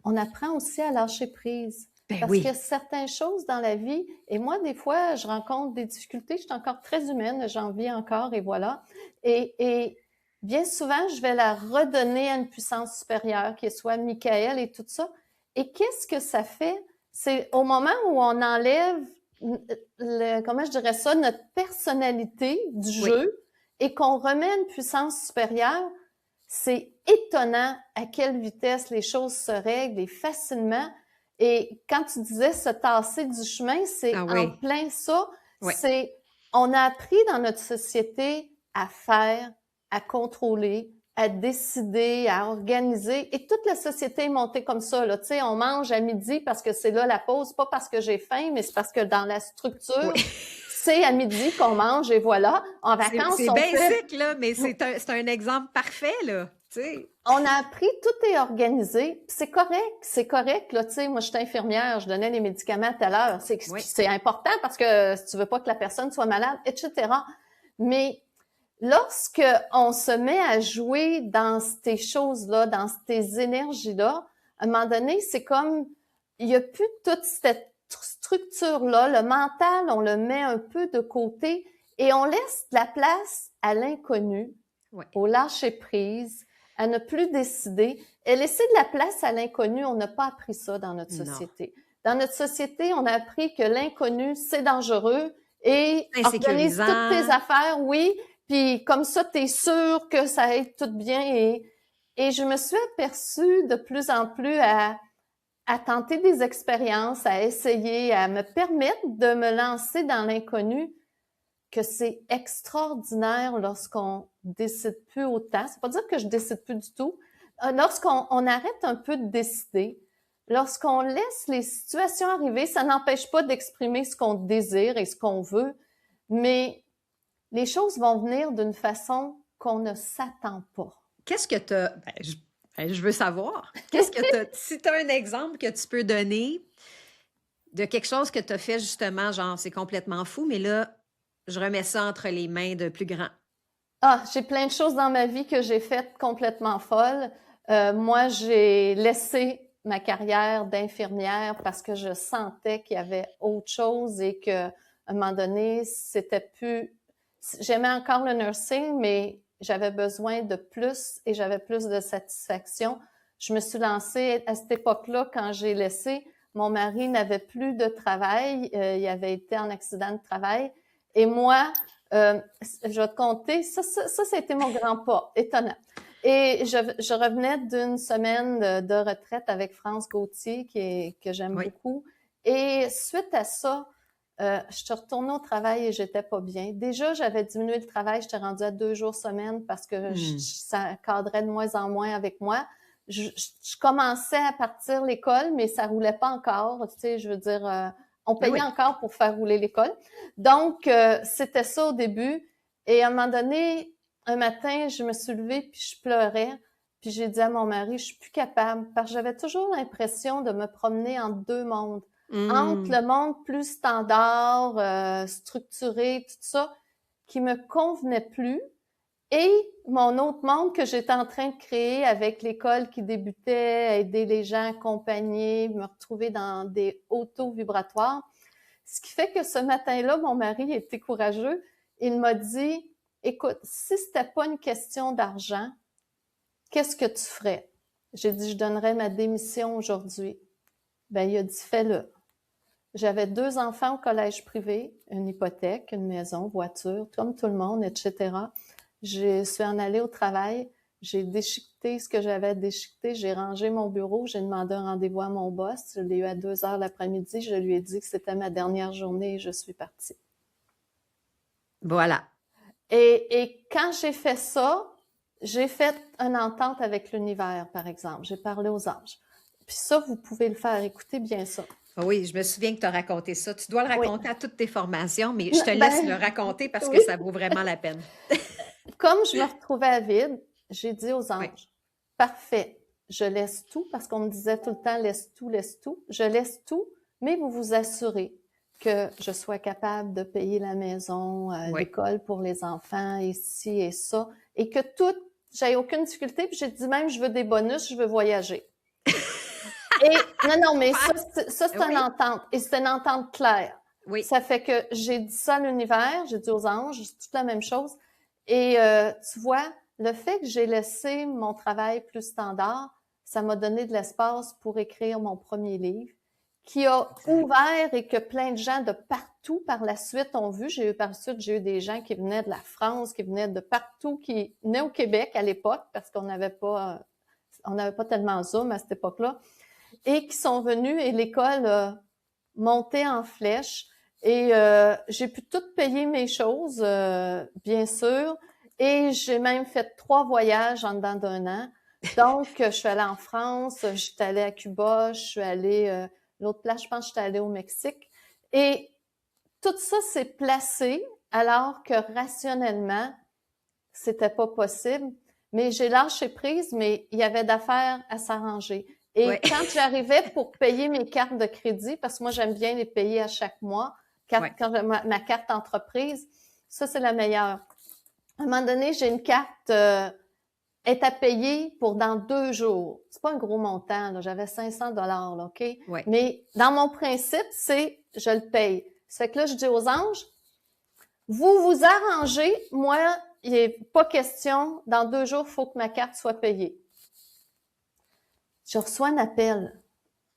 on apprend aussi à lâcher prise. Ben Parce qu'il y a oui. certaines choses dans la vie, et moi, des fois, je rencontre des difficultés, je suis encore très humaine, j'en vis encore, et voilà. Et bien souvent, je vais la redonner à une puissance supérieure, qui soit Michael et tout ça. Et qu'est-ce que ça fait? C'est au moment où on enlève comment je dirais ça, notre personnalité du Oui. jeu et qu'on remet une puissance supérieure, c'est étonnant à quelle vitesse les choses se règlent et facilement. Et quand tu disais se tasser du chemin, c'est Ah en oui. plein ça. Oui. C'est, on a appris dans notre société à faire, à contrôler, à décider, à organiser. Et toute la société est montée comme ça. Là. Tu sais, on mange à midi parce que c'est là la pause, pas parce que j'ai faim, mais c'est parce que dans la structure, Oui. c'est à midi qu'on mange et voilà. En vacances, C'est on fait... basic, là, mais c'est un exemple parfait, là. Tu sais. On a appris, tout est organisé, c'est correct, là, tu sais, moi, je suis infirmière, je donnais les médicaments à telle heure, Oui. c'est important parce que si tu veux pas que la personne soit malade, etc. Mais lorsque on se met à jouer dans ces choses-là, dans ces énergies-là, à un moment donné, c'est comme, il y a plus toute cette structure-là, le mental, on le met un peu de côté et on laisse de la place à l'inconnu, Oui. au lâcher-prise, à ne plus décider. Et laisser de la place à l'inconnu, on n'a pas appris ça dans notre société. Dans notre société, on a appris que l'inconnu, c'est dangereux et organise toutes tes affaires, oui, puis comme ça, tu es sûr que ça aille tout bien. Et je me suis aperçue de plus en plus à tenter des expériences, à essayer, à me permettre de me lancer dans l'inconnu, que c'est extraordinaire lorsqu'on décide plus autant. C'est pas dire que je décide plus du tout. Lorsqu'on arrête un peu de décider, lorsqu'on laisse les situations arriver, ça n'empêche pas d'exprimer ce qu'on désire et ce qu'on veut, mais les choses vont venir d'une façon qu'on ne s'attend pas. qu'est-ce que tu as... je veux savoir. Qu'est-ce que tu as... Si tu as un exemple que tu peux donner de quelque chose que tu as fait justement, genre, c'est complètement fou, mais là, je remets ça entre les mains de plus grands. Ah, j'ai plein de choses dans ma vie que j'ai faites complètement folles. Moi, j'ai laissé ma carrière d'infirmière parce que je sentais qu'il y avait autre chose et que, à un moment donné, c'était plus... J'aimais encore le nursing, mais j'avais besoin de plus et j'avais plus de satisfaction. Je me suis lancée à cette époque-là, quand j'ai laissé, mon mari n'avait plus de travail, il avait été en accident de travail. Et moi, je vais te conter, ça a été mon grand pas, étonnant. Et je revenais d'une semaine de retraite avec France Gauthier, que j'aime Oui. beaucoup. Et suite à ça, je suis retournée au travail et j'étais pas bien. Déjà, j'avais diminué le travail, j'étais rendue à 2 jours semaine parce que ça cadrait de moins en moins avec moi. Je commençais à partir l'école, mais ça roulait pas encore. Tu sais, je veux dire, on payait encore pour faire rouler l'école. Donc, c'était ça au début. Et à un moment donné, un matin, je me suis levée puis je pleurais. Puis j'ai dit à mon mari, je suis plus capable parce que j'avais toujours l'impression de me promener entre deux mondes. Entre le monde plus standard, structuré, tout ça, qui me convenait plus, et mon autre monde que j'étais en train de créer avec l'école qui débutait, aider les gens, accompagner, me retrouver dans des autos vibratoires. Ce qui fait que ce matin-là, mon mari était courageux. Il m'a dit, écoute, si c'était pas une question d'argent, qu'est-ce que tu ferais? J'ai dit, je donnerais ma démission aujourd'hui. Ben, il a dit, fais-le. J'avais 2 enfants au collège privé, une hypothèque, une maison, voiture, comme tout le monde, etc. Je suis en allée au travail, j'ai déchiqueté ce que j'avais à déchiqueter, j'ai rangé mon bureau, j'ai demandé un rendez-vous à mon boss, je l'ai eu à 2 heures l'après-midi, je lui ai dit que c'était ma dernière journée et je suis partie. Voilà. Et quand j'ai fait ça, j'ai fait une entente avec l'univers, par exemple. J'ai parlé aux anges. Puis ça, vous pouvez le faire. Écoutez bien ça. Oui, je me souviens que tu as raconté ça. Tu dois le Oui. raconter à toutes tes formations, mais je te laisse Ben, le raconter parce que oui. ça vaut vraiment la peine. Comme je me retrouvais à vide, j'ai dit aux Oui. anges, parfait, je laisse tout, parce qu'on me disait tout le temps, laisse tout, laisse tout. Je laisse tout, mais vous vous assurez que je sois capable de payer la maison, Oui. l'école pour les enfants, et ci et ça, et que tout, j'ai aucune difficulté, puis j'ai dit même, je veux des bonus, je veux voyager. Et non, mais ça c'est Oui. une entente, et c'est une entente claire. Oui. Ça fait que j'ai dit ça à l'univers, j'ai dit aux anges, c'est toute la même chose. Et tu vois, le fait que j'ai laissé mon travail plus standard, ça m'a donné de l'espace pour écrire mon premier livre, qui a ouvert et que plein de gens de partout par la suite ont vu. Par la suite, j'ai eu des gens qui venaient de la France, qui venaient de partout, qui venaient au Québec à l'époque, parce qu'on n'avait pas tellement Zoom à cette époque-là, et qui sont venus et l'école a monté en flèche. Et j'ai pu tout payer mes choses, bien sûr. Et j'ai même fait 3 voyages en dedans d'1 an. Donc, je suis allée en France, je suis allée à Cuba, je suis allée... l'autre place, je pense que je suis allée au Mexique. Et tout ça s'est placé alors que rationnellement, c'était pas possible. Mais j'ai lâché prise, mais il y avait d'affaires à s'arranger. Et quand j'arrivais pour payer mes cartes de crédit, parce que moi, j'aime bien les payer à chaque mois, quand ma carte entreprise, ça, c'est la meilleure. À un moment donné, j'ai une carte est à payer pour dans 2 jours. C'est pas un gros montant, là. J'avais 500 $, là, OK? Oui. Mais dans mon principe, c'est je le paye. Ça fait que là, je dis aux anges, vous vous arrangez, moi, il n'est pas question, dans 2 jours, il faut que ma carte soit payée. Je reçois un appel.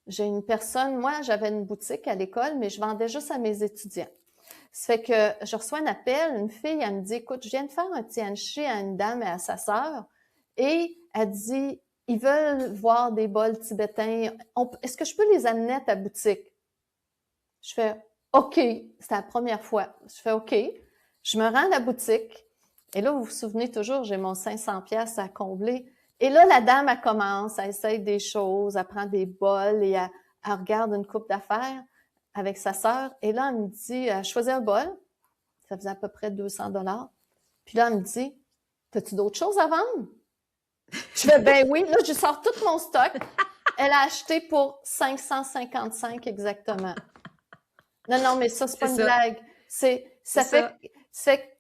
J'ai une personne, moi, j'avais une boutique à l'école, mais je vendais juste à mes étudiants. Ça fait que je reçois un appel, une fille, elle me dit, écoute, je viens de faire un tianchi à une dame et à sa sœur, et elle dit, ils veulent voir des bols tibétains. Est-ce que je peux les amener à ta boutique? Je fais, OK. C'est la première fois. Je fais, OK. Je me rends à la boutique. Et là, vous vous souvenez toujours, j'ai mon 500$ à combler. Et là, la dame, elle commence, elle essaye des choses, elle prend des bols et elle regarde une coupe d'affaires avec sa sœur. Et là, elle me dit, elle choisit un bol. Ça faisait à peu près 200 $. Puis là, elle me dit, t'as-tu d'autres choses à vendre? Je fais, ben oui, là, je sors tout mon stock. Elle a acheté pour 555 exactement. Non, mais ça, c'est pas C'est une ça. blague. Ça C'est ça. fait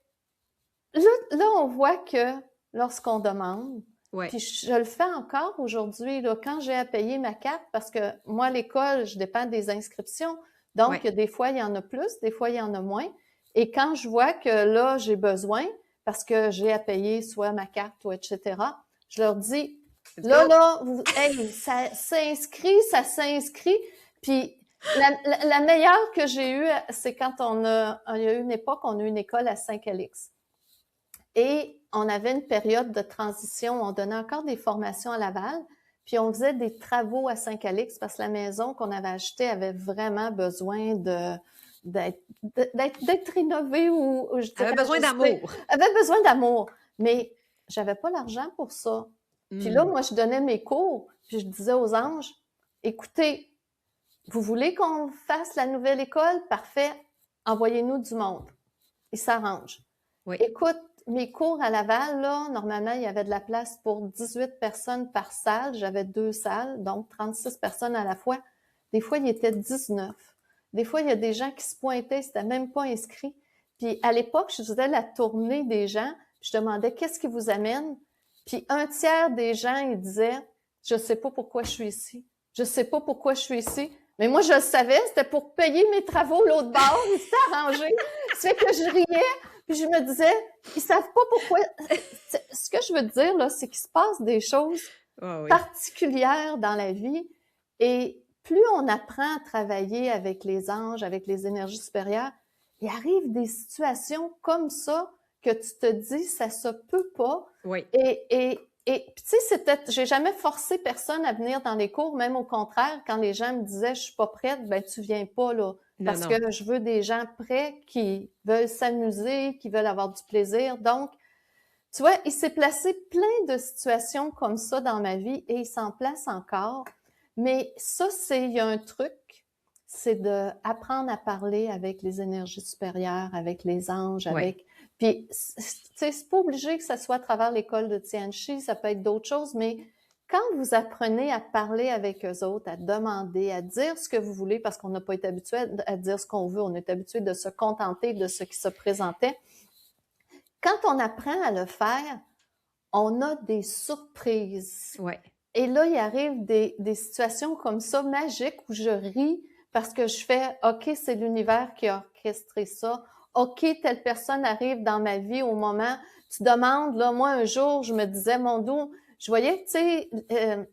là, on voit que lorsqu'on demande, Ouais. puis je le fais encore aujourd'hui, là, quand j'ai à payer ma carte, parce que moi, à l'école, je dépends des inscriptions. Donc, Ouais. des fois, il y en a plus, des fois, il y en a moins. Et quand je vois que là, j'ai besoin, parce que j'ai à payer soit ma carte ou etc., je leur dis, Let's là, go! hey, ça s'inscrit. Puis la meilleure que j'ai eue, c'est quand il y a eu une époque, on a eu une école à Saint-Calix. Et on avait une période de transition. On donnait encore des formations à Laval, puis on faisait des travaux à Saint-Calix parce que la maison qu'on avait achetée avait vraiment besoin d'être rénovée ou je dirais Elle avait besoin ajustée. d'amour. Avait besoin d'amour. Mais j'avais pas l'argent pour ça. Puis là, Mm. moi, je donnais mes cours, puis je disais aux anges, écoutez, vous voulez qu'on fasse la nouvelle école? Parfait. Envoyez-nous du monde. Ils s'arrangent. Oui. Écoute, mes cours à Laval, là, normalement, il y avait de la place pour 18 personnes par salle. J'avais 2 salles, donc 36 personnes à la fois. Des fois, il était 19. Des fois, il y a des gens qui se pointaient, c'était même pas inscrit. Puis à l'époque, je faisais la tournée des gens, puis je demandais qu'est-ce qui vous amène. Puis un tiers des gens, ils disaient, je sais pas pourquoi je suis ici. Je sais pas pourquoi je suis ici. Mais moi, je le savais, c'était pour payer mes travaux l'autre bord, ils s'étaient arrangés. Ça fait que je riais, puis je me disais, ils savent pas pourquoi. Ce que je veux dire, là, c'est qu'il se passe des choses Oh, oui. particulières dans la vie. Et plus on apprend à travailler avec les anges, avec les énergies supérieures, il arrive des situations comme ça que tu te dis, ça se peut pas. Oui. Et tu sais, j'ai jamais forcé personne à venir dans les cours, même au contraire, quand les gens me disaient, je suis pas prête, ben tu viens pas, là. Parce que je veux des gens prêts qui veulent s'amuser, qui veulent avoir du plaisir. Donc, tu vois, il s'est placé plein de situations comme ça dans ma vie et il s'en place encore. Mais ça, il y a un truc, c'est d'apprendre à parler avec les énergies supérieures, avec les anges, avec... Puis, tu sais, c'est pas obligé que ça soit à travers l'école de Tianchi, ça peut être d'autres choses, mais quand vous apprenez à parler avec eux autres, à demander, à dire ce que vous voulez, parce qu'on n'a pas été habitué à dire ce qu'on veut, on est habitué de se contenter de ce qui se présentait. Quand on apprend à le faire, on a des surprises. Ouais. Et là, il arrive des situations comme ça, magiques, où je ris parce que je fais « OK, c'est l'univers qui a orchestré ça. OK, telle personne arrive dans ma vie au moment... » Tu demandes, là, moi, un jour, je me disais, mon dos, je voyais, tu sais,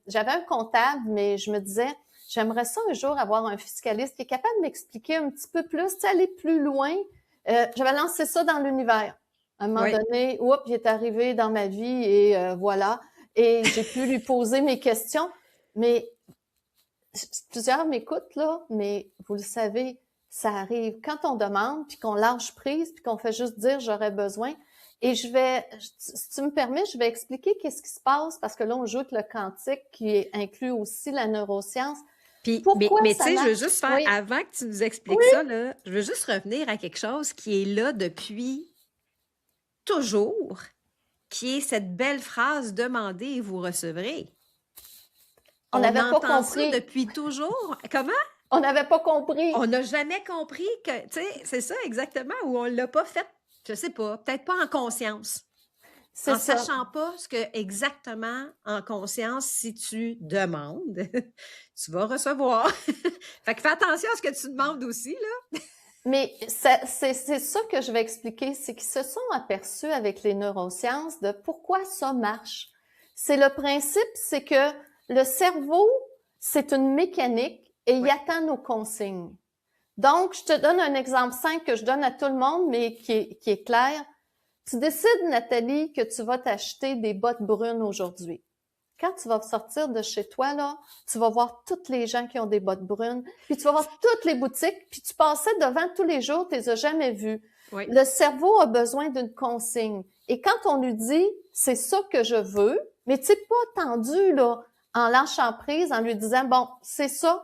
j'avais un comptable, mais je me disais, j'aimerais ça un jour avoir un fiscaliste qui est capable de m'expliquer un petit peu plus, tu sais, aller plus loin. J'avais lancé ça dans l'univers. À un moment donné, oups, il est arrivé dans ma vie et voilà. Et j'ai pu lui poser mes questions. Mais plusieurs m'écoutent, là, mais vous le savez, ça arrive. Quand on demande, puis qu'on lâche prise, puis qu'on fait juste dire « j'aurais besoin », et si tu me permets, je vais expliquer qu'est-ce qui se passe, parce que là, on joue avec le quantique, qui inclut aussi la neuroscience. Puis, pourquoi mais ça tu sais, je veux marche? juste faire, avant que tu nous expliques ça, là, je veux juste revenir à quelque chose qui est là depuis toujours, qui est cette belle phrase « Demandez et vous recevrez ». On n'avait pas entend compris. Ça depuis toujours. Comment? On n'avait pas compris. On n'a jamais compris que, tu sais, c'est ça exactement, ou on l'a pas fait, je sais pas, peut-être pas en conscience. C'est ça. Sachant pas ce que exactement en conscience, si tu demandes, tu vas recevoir. Fait que fais attention à ce que tu demandes aussi, là. Mais c'est ça que je vais expliquer, c'est qu'ils se sont aperçus avec les neurosciences de pourquoi ça marche. C'est le principe, c'est que le cerveau, c'est une mécanique et il attend nos consignes. Donc, je te donne un exemple simple que je donne à tout le monde, mais qui est clair. Tu décides, Nathalie, que tu vas t'acheter des bottes brunes aujourd'hui. Quand tu vas sortir de chez toi, là, tu vas voir toutes les gens qui ont des bottes brunes, puis tu vas voir toutes les boutiques, puis tu passais devant tous les jours, tu les as jamais vues. Oui. Le cerveau a besoin d'une consigne. Et quand on lui dit, c'est ça que je veux, mais tu sais, pas tendu, là, en lâchant prise, en lui disant, bon, c'est ça.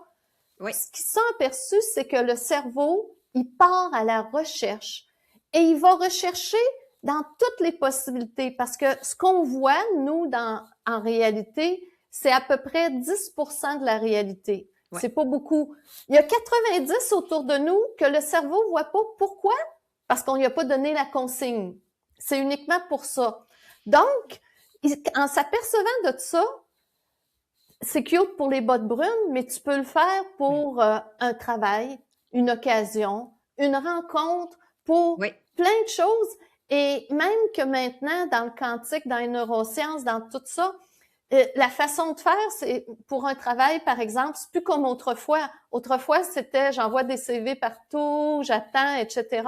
Oui. Ce qu'ils sont aperçus, c'est que le cerveau, il part à la recherche et il va rechercher dans toutes les possibilités, parce que ce qu'on voit, nous, en réalité, c'est à peu près 10% de la réalité. Ouais. C'est pas beaucoup. Il y a 90 autour de nous que le cerveau voit pas. Pourquoi? Parce qu'on lui a pas donné la consigne. C'est uniquement pour ça. Donc, en s'apercevant de ça, c'est cute pour les bottes brunes, mais tu peux le faire pour un travail, une occasion, une rencontre, pour plein de choses. Et même que maintenant, dans le quantique, dans les neurosciences, dans tout ça, la façon de faire, c'est pour un travail, par exemple, c'est plus comme autrefois. Autrefois, c'était j'envoie des CV partout, j'attends, etc.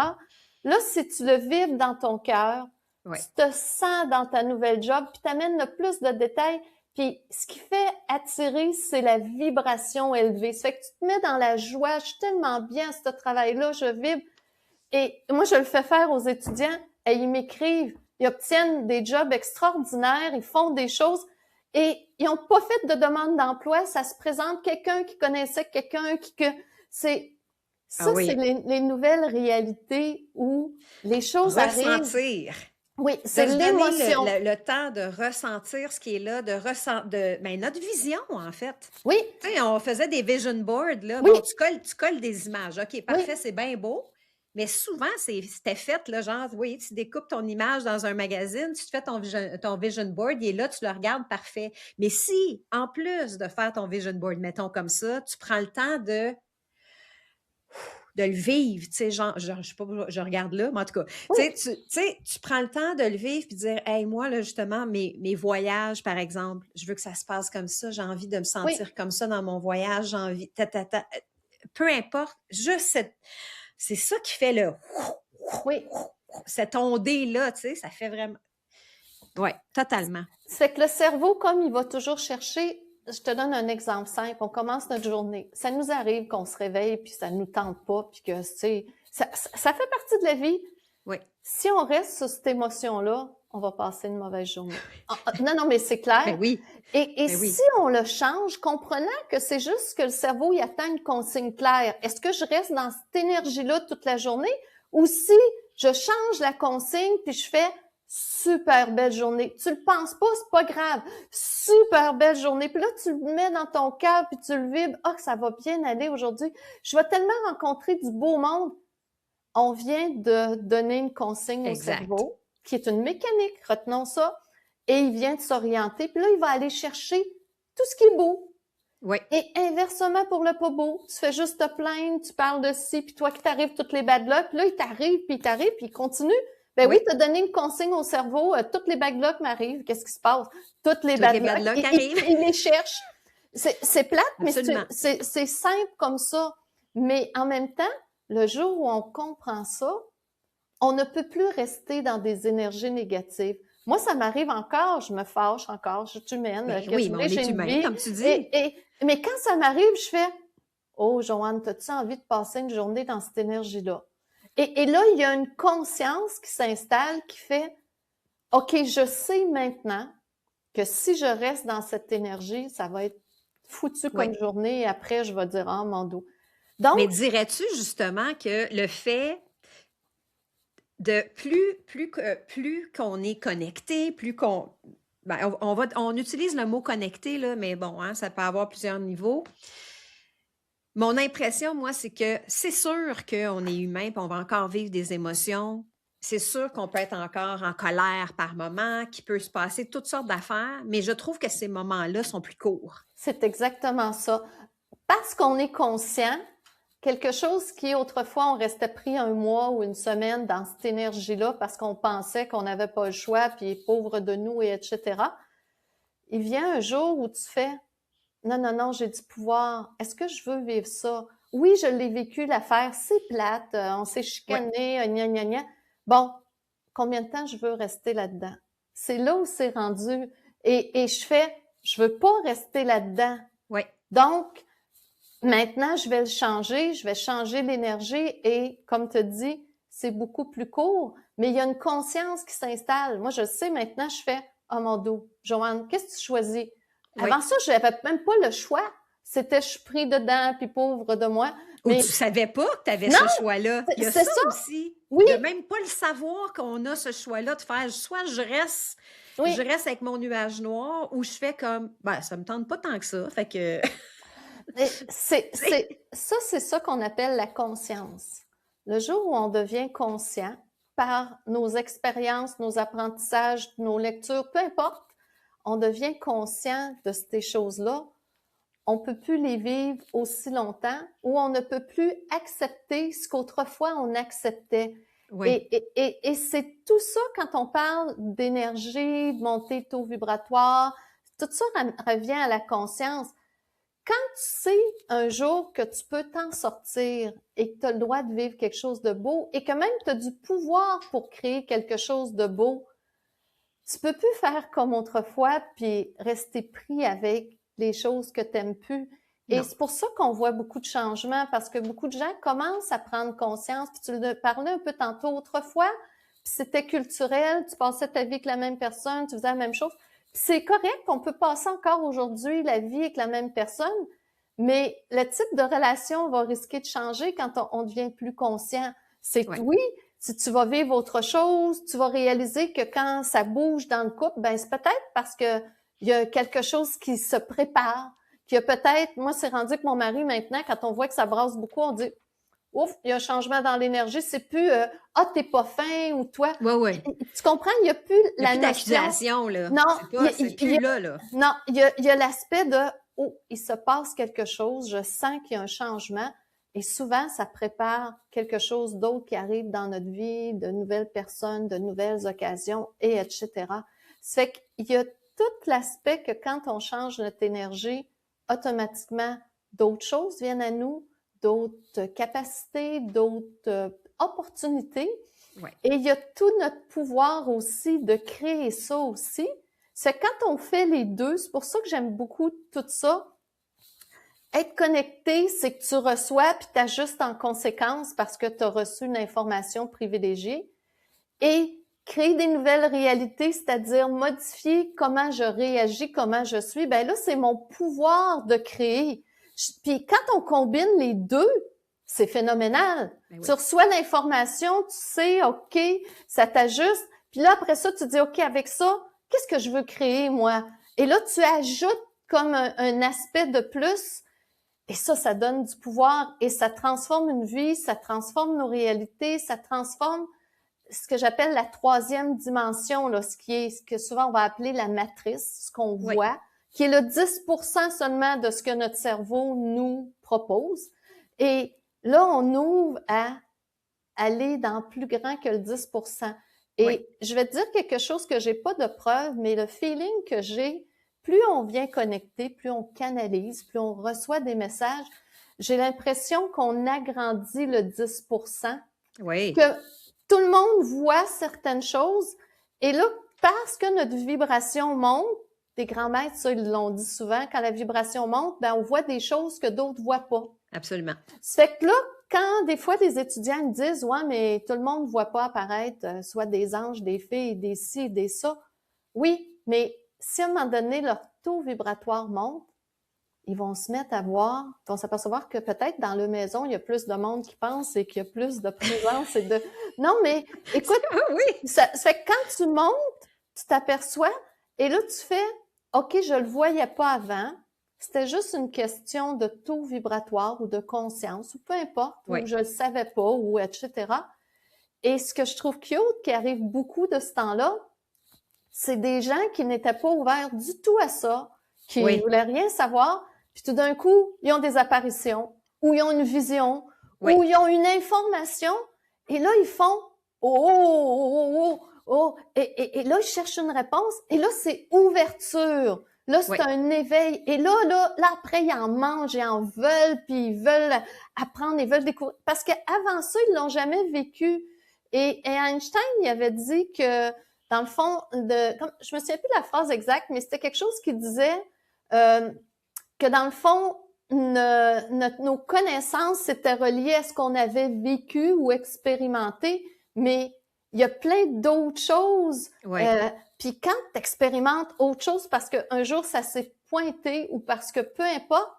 Là, si tu le vibres dans ton cœur, tu te sens dans ta nouvelle job, puis t'amènes le plus de détails. Puis ce qui fait attirer, c'est la vibration élevée. Ça fait que tu te mets dans la joie. Je suis tellement bien à ce travail-là, je vibre. Et moi, je le fais faire aux étudiants. Et ils m'écrivent, ils obtiennent des jobs extraordinaires, ils font des choses. Et ils n'ont pas fait de demande d'emploi. Ça se présente quelqu'un qui connaissait quelqu'un c'est les nouvelles réalités où les choses arrivent. Ressentir. Oui, c'est l'émotion. Le temps de ressentir ce qui est là, notre vision, en fait. Oui. Tu sais, on faisait des vision boards, là. Oui. Bon, tu colles des images. OK, parfait, c'est bien beau. Mais souvent, c'était fait, là, genre, oui, tu découpes ton image dans un magazine, tu te fais ton vision board, il est là, tu le regardes, parfait. Mais si, en plus de faire ton vision board, mettons comme ça, tu prends le temps de le vivre, tu sais, genre, je sais pas, je regarde là, mais en tout cas, tu prends le temps de le vivre puis de dire, hey, moi, là, justement, mes voyages, par exemple, je veux que ça se passe comme ça, j'ai envie de me sentir comme ça dans mon voyage, j'ai envie, peu importe, juste c'est ça qui fait cette ondée-là, tu sais, ça fait vraiment... Oui, totalement. C'est que le cerveau, comme il va toujours chercher, je te donne un exemple simple, on commence notre journée. Ça nous arrive qu'on se réveille puis ça nous tente pas puis que, ça fait partie de la vie. Oui. Si on reste sur cette émotion-là, on va passer une mauvaise journée. Non, mais c'est clair. Ben oui. Et si on le change, comprenant que c'est juste que le cerveau, il attend une consigne claire. Est-ce que je reste dans cette énergie-là toute la journée? Ou si je change la consigne puis je fais super belle journée. Tu le penses pas, c'est pas grave. Super belle journée. Puis là, tu le mets dans ton cœur puis tu le vibres. Ah, que ça va bien aller aujourd'hui. Je vais tellement rencontrer du beau monde. On vient de donner une consigne au cerveau, qui est une mécanique, retenons ça, et il vient de s'orienter, puis là, il va aller chercher tout ce qui est beau. Oui. Et inversement pour le pas beau, tu fais juste te plaindre, tu parles de ci, puis toi qui t'arrives toutes les bad luck, puis là, il t'arrive, puis il continue. Ben oui, t'as donné une consigne au cerveau, toutes les bad luck m'arrivent, qu'est-ce qui se passe? Toutes les bad luck arrivent. Il les cherche. C'est plate, absolument. Mais c'est simple comme ça. Mais en même temps, le jour où on comprend ça, on ne peut plus rester dans des énergies négatives. Moi, ça m'arrive encore, je me fâche encore, je suis humaine. Oui, mais on est humain, comme tu dis. Mais quand ça m'arrive, je fais « Oh, Joanne, as-tu envie de passer une journée dans cette énergie-là? » Et là, il y a une conscience qui s'installe qui fait « OK, je sais maintenant que si je reste dans cette énergie, ça va être foutu comme journée et après, je vais dire « Ah, mon dos. » Donc, mais dirais-tu justement que le fait de plus qu'on est connecté, plus qu'on... Ben, on utilise le mot connecté, là, mais bon, hein, ça peut avoir plusieurs niveaux. Mon impression, moi, c'est que c'est sûr qu'on est humain et on va encore vivre des émotions. C'est sûr qu'on peut être encore en colère par moment, qu'il peut se passer toutes sortes d'affaires, mais je trouve que ces moments-là sont plus courts. C'est exactement ça. Parce qu'on est conscient, quelque chose qui, autrefois, on restait pris un mois ou une semaine dans cette énergie-là parce qu'on pensait qu'on n'avait pas le choix, puis pauvre de nous, et etc. Il vient un jour où tu fais « Non, j'ai du pouvoir. Est-ce que je veux vivre ça? Oui, je l'ai vécu, l'affaire. C'est plate. On s'est chicané, gna, gna, gna. Bon, combien de temps je veux rester là-dedans? » C'est là où c'est rendu. Et je fais « Je veux pas rester là-dedans. » Oui. Donc, maintenant, je vais le changer, je vais changer l'énergie et, comme tu dis, c'est beaucoup plus court, mais il y a une conscience qui s'installe. Moi, je sais maintenant, je fais « Oh mon dos, Joanne, qu'est-ce que tu choisis? » Avant ça, je n'avais même pas le choix. C'était « je suis pris dedans, puis pauvre de moi. » Ou Mais tu savais pas que tu avais non, ce choix-là. Il y a c'est ça ça. aussi. Oui, De même pas le savoir qu'on a ce choix-là de faire soit je oui. reste avec mon nuage noir ou je fais comme ben ça me tente pas tant que ça. Fait que Et tu sais, c'est ça qu'on appelle la conscience. Le jour où on devient conscient par nos expériences, nos apprentissages, nos lectures, peu importe, on devient conscient de ces choses-là. On peut plus les vivre aussi longtemps ou on ne peut plus accepter ce qu'autrefois on acceptait. oui. Et c'est tout ça quand on parle d'énergie, de montée de taux vibratoire, tout ça revient à la conscience. Quand tu sais un jour que tu peux t'en sortir et que tu as le droit de vivre quelque chose de beau et que même tu as du pouvoir pour créer quelque chose de beau, tu peux plus faire comme autrefois puis rester pris avec les choses que tu n'aimes plus. Et Non. c'est pour ça qu'on voit beaucoup de changements parce que beaucoup de gens commencent à prendre conscience. Puis tu le parlais un peu tantôt autrefois, puis c'était culturel, tu passais ta vie avec la même personne, tu faisais la même chose. Puis c'est correct, on peut passer encore aujourd'hui la vie avec la même personne, mais le type de relation va risquer de changer quand on devient plus conscient. C'est Ouais. oui, si tu vas vivre autre chose, tu vas réaliser que quand ça bouge dans le couple, ben c'est peut-être parce que il y a quelque chose qui se prépare, qu'il y a peut-être, moi c'est rendu que mon mari maintenant, quand on voit que ça brasse beaucoup, on dit ouf, il y a un changement dans l'énergie, c'est plus ah t'es pas fin ou toi, Ouais, ouais. tu comprends, il y a plus Il n'y a la plus notion, d'accusation, là. non, C'est plus là, là. non, il y a l'aspect de oh, il se passe quelque chose, je sens qu'il y a un changement. Et souvent, ça prépare quelque chose d'autre qui arrive dans notre vie, de nouvelles personnes, de nouvelles occasions, et etc. Ça fait qu'il y a tout l'aspect que quand on change notre énergie, automatiquement, d'autres choses viennent à nous, d'autres capacités, d'autres opportunités. Ouais. Et il y a tout notre pouvoir aussi de créer ça aussi. C'est quand on fait les deux, c'est pour ça que j'aime beaucoup tout ça. Être connecté, c'est que tu reçois puis tu ajustes en conséquence parce que tu as reçu une information privilégiée. Et créer des nouvelles réalités, c'est-à-dire modifier comment je réagis, comment je suis, ben là, c'est mon pouvoir de créer. Puis quand on combine les deux, c'est phénoménal. Ben Tu oui. reçois l'information, tu sais, OK, ça t'ajuste. Puis là, après ça, tu dis, OK, avec ça, qu'est-ce que je veux créer, moi? Et là, tu ajoutes comme un aspect de plus. Et ça donne du pouvoir et ça transforme une vie, ça transforme nos réalités, ça transforme ce que j'appelle la troisième dimension, là, ce que souvent on va appeler la matrice, ce qu'on Oui. voit, qui est le 10% seulement de ce que notre cerveau nous propose. Et là, on ouvre à aller dans plus grand que le 10%. Et Oui. je vais te dire quelque chose que j'ai pas de preuve, mais le feeling que j'ai, plus on vient connecter, plus on canalise, plus on reçoit des messages, j'ai l'impression qu'on agrandit le 10%, Oui. que tout le monde voit certaines choses. Et là, parce que notre vibration monte, des grands maîtres, ça, ils l'ont dit souvent, quand la vibration monte, ben, on voit des choses que d'autres voient pas. Absolument. Ça fait que là, quand des fois des étudiants me disent « Ouais, mais tout le monde ne voit pas apparaître soit des anges, des fées, des ci, des ça. » Oui, mais si à un moment donné, leur taux vibratoire monte, ils vont se mettre à voir, ils vont s'apercevoir que peut-être dans leur maison, il y a plus de monde qui pense et qu'il y a plus de présence et de... Non, mais écoute, Ah oui. ça fait que quand tu montes, tu t'aperçois et là, tu fais « OK, je le voyais pas avant. » C'était juste une question de taux vibratoire ou de conscience, ou peu importe, Oui. ou je le savais pas, ou etc. Et ce que je trouve cute, qui arrive beaucoup de ce temps-là, c'est des gens qui n'étaient pas ouverts du tout à ça, qui Oui. voulaient rien savoir, puis tout d'un coup, ils ont des apparitions, ou ils ont une vision, Oui. ou ils ont une information, et là, ils font « Oh, oh, oh, oh, oh, et là, ils cherchent une réponse, et là, c'est ouverture. Là, c'est Oui. un éveil. Et là, après, ils en mangent, ils en veulent, puis ils veulent apprendre, ils veulent découvrir. Parce qu'avant ça, ils l'ont jamais vécu. Et Einstein, il avait dit que, dans le fond, je me souviens plus de la phrase exacte, mais c'était quelque chose qui disait que, dans le fond, nos connaissances étaient reliées à ce qu'on avait vécu ou expérimenté, mais il y a plein d'autres choses. Oui. Puis quand tu expérimentes autre chose parce qu'un jour ça s'est pointé ou parce que peu importe,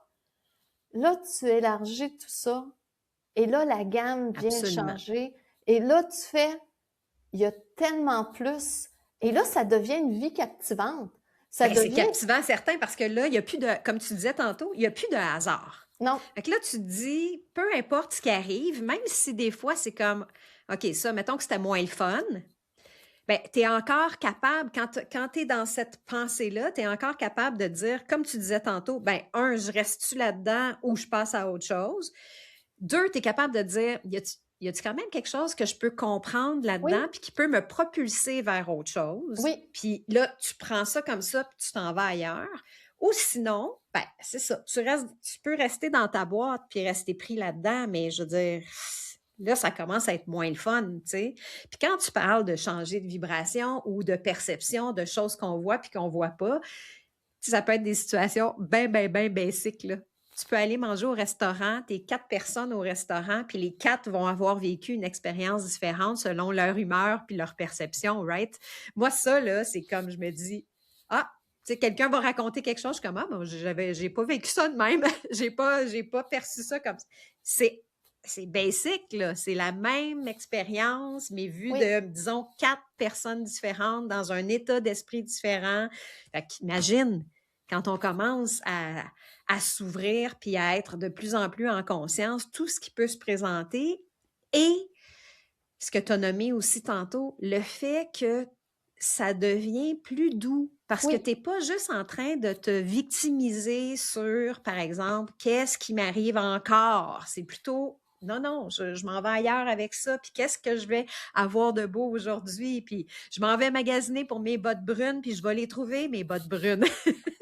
là tu élargis tout ça Et là, la gamme vient Absolument. changer. Et là, tu fais, il y a tellement plus. Et là, ça devient une vie captivante. Ça Ben, c'est devient, captivant, certain, parce que là, il n'y a plus de, comme tu disais tantôt, il n'y a plus de hasard. non, Fait que là, tu te dis, peu importe ce qui arrive, même si des fois, c'est comme, OK, ça, mettons que c'était moins le fun, ben, tu es encore capable, quand tu es dans cette pensée-là, tu es encore capable de dire, comme tu disais tantôt, ben, un, je reste-tu là-dedans ou je passe à autre chose? Deux, tu es capable de dire, y a-tu quand même quelque chose que je peux comprendre oui, là-dedans puis qui peut me propulser vers autre chose? oui, Puis là, tu prends ça comme ça puis tu t'en vas ailleurs. Ou sinon, ben, c'est ça. Tu peux rester dans ta boîte puis rester pris là-dedans, mais je veux dire, là, ça commence à être moins le fun, tu sais. Puis quand tu parles de changer de vibration ou de perception de choses qu'on voit puis qu'on voit pas, ça peut être des situations bien basiques, là. Tu peux aller manger au restaurant, t'es 4 personnes au restaurant, puis les 4 vont avoir vécu une expérience différente selon leur humeur puis leur perception, right? Moi, ça, là, c'est comme je me dis, ah, tu sais, quelqu'un va raconter quelque chose, je suis comme, ah, bon, j'ai pas vécu ça de même, j'ai pas perçu ça comme ça. C'est basic, là. C'est la même expérience, mais vue oui, de, disons, 4 personnes différentes dans un état d'esprit différent. Fait qu'imagine, quand on commence à s'ouvrir puis à être de plus en plus en conscience, tout ce qui peut se présenter et ce que tu as nommé aussi tantôt, le fait que ça devient plus doux parce que oui. tu n'es pas juste en train de te victimiser sur, par exemple, qu'est-ce qui m'arrive encore. C'est plutôt, non, non, je m'en vais ailleurs avec ça, puis qu'est-ce que je vais avoir de beau aujourd'hui, puis je m'en vais magasiner pour mes bottes brunes, puis je vais les trouver, mes bottes brunes.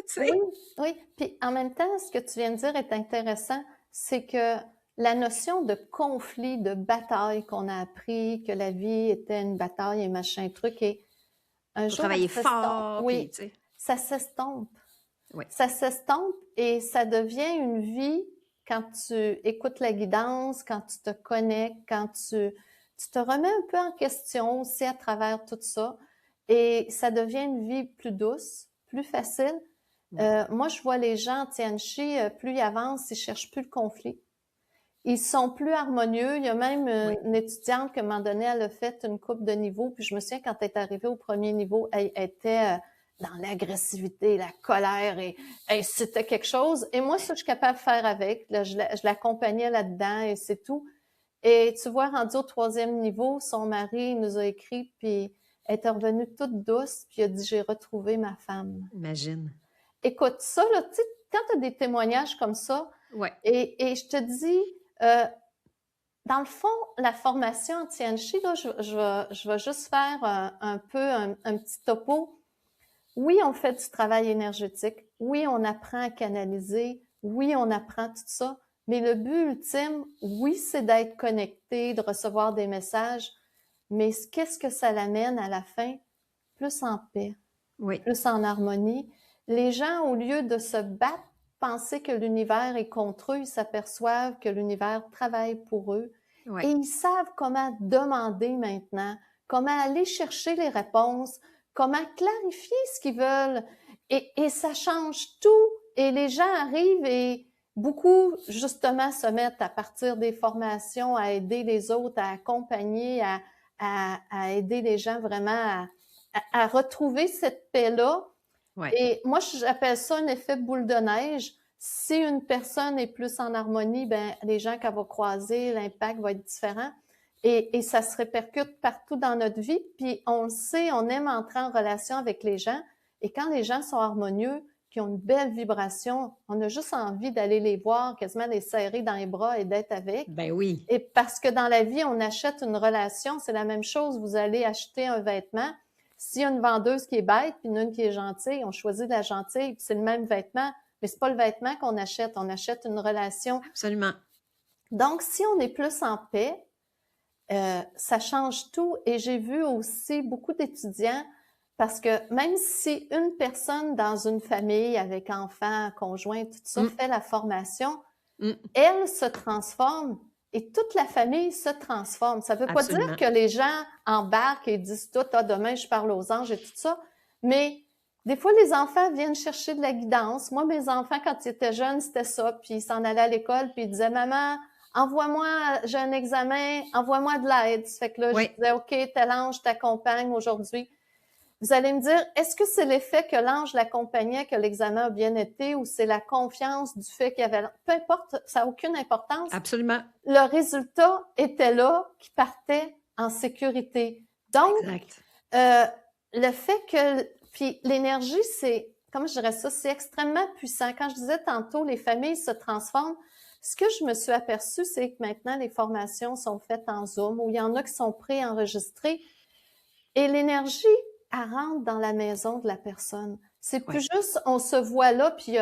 Tu Oui, sais? oui. Puis en même temps, ce que tu viens de dire est intéressant, c'est que la notion de conflit, de bataille qu'on a appris, que la vie était une bataille et machin truc, et un Faut jour, travailler elle s'estompe. fort, puis Oui, tu sais. ça s'estompe. Oui, Ça s'estompe et ça devient une vie quand tu écoutes la guidance, quand tu te connectes, quand tu te remets un peu en question aussi à travers tout ça. Et ça devient une vie plus douce, plus facile. oui. Moi, je vois les gens en Tianchi, plus ils avancent, ils cherchent plus le conflit. Ils sont plus harmonieux. Il y a même Oui. une étudiante qui, à un moment donné, elle a fait une coupe de niveaux. Puis je me souviens, quand elle est arrivée au premier niveau, elle était dans l'agressivité, la colère et c'était quelque chose. Et moi, ça, je suis capable de faire avec. Là, je l'accompagnais là-dedans et c'est tout. Et tu vois, rendu au troisième niveau, son mari nous a écrit, puis elle était revenue toute douce, puis il a dit, j'ai retrouvé ma femme. Imagine. Écoute, ça, là, tu sais, quand tu as des témoignages comme ça, Ouais. et je te dis, euh, dans le fond, la formation en Tianchi, là, je vais juste faire un peu un petit topo. Oui, on fait du travail énergétique. Oui, on apprend à canaliser. Oui, on apprend tout ça. Mais le but ultime, oui, c'est d'être connecté, de recevoir des messages. Mais qu'est-ce que ça l'amène à la fin? Plus en paix, Oui. plus en harmonie. Les gens, au lieu de se battre, penser que l'univers est contre eux, ils s'aperçoivent que l'univers travaille pour eux. Et Ouais. ils savent comment demander maintenant, comment aller chercher les réponses, comment clarifier ce qu'ils veulent. Et ça change tout. Et les gens arrivent et beaucoup, justement, se mettent à partir des formations, à aider les autres, à accompagner, à aider les gens vraiment à retrouver cette paix-là. Ouais. Et moi, j'appelle ça un effet boule de neige. Si une personne est plus en harmonie, ben les gens qu'elle va croiser, l'impact va être différent. Et ça se répercute partout dans notre vie. Puis on le sait, on aime entrer en relation avec les gens. Et quand les gens sont harmonieux, qui ont une belle vibration, on a juste envie d'aller les voir, quasiment les serrer dans les bras et d'être avec. Ben oui. Et parce que dans la vie, on achète une relation, c'est la même chose. Vous allez acheter un vêtement. S'il y a une vendeuse qui est bête, puis une qui est gentille, on choisit la gentille, puis c'est le même vêtement, mais c'est pas le vêtement qu'on achète, on achète une relation. Absolument. Donc, si on est plus en paix, ça change tout. Et j'ai vu aussi beaucoup d'étudiants, parce que même si une personne dans une famille avec enfants, conjoint, tout ça, fait la formation, elle se transforme et toute la famille se transforme. Ça veut pas dire Absolument. que les gens embarquent et disent tout, ah, demain je parle aux anges et tout ça, mais des fois les enfants viennent chercher de la guidance. Moi, mes enfants, quand ils étaient jeunes, c'était ça, puis ils s'en allaient à l'école, puis ils disaient, maman, envoie-moi, j'ai un examen, envoie-moi de l'aide. Ça fait que là, je Oui, disais, OK, tel ange t'accompagne aujourd'hui. Vous allez me dire, est-ce que c'est l'effet que l'ange l'accompagnait, que l'examen a bien été, ou c'est la confiance du fait qu'il y avait... Peu importe, ça n'a aucune importance. absolument. Le résultat était là, qui partait en sécurité. Donc, Exact. le fait que... Puis l'énergie, c'est, comment je dirais ça, c'est extrêmement puissant. Quand je disais tantôt, les familles se transforment, ce que je me suis aperçue, c'est que maintenant, les formations sont faites en Zoom, où il y en a qui sont préenregistrées, et l'énergie, elle rentre dans la maison de la personne. C'est plus Oui, juste, on se voit là, puis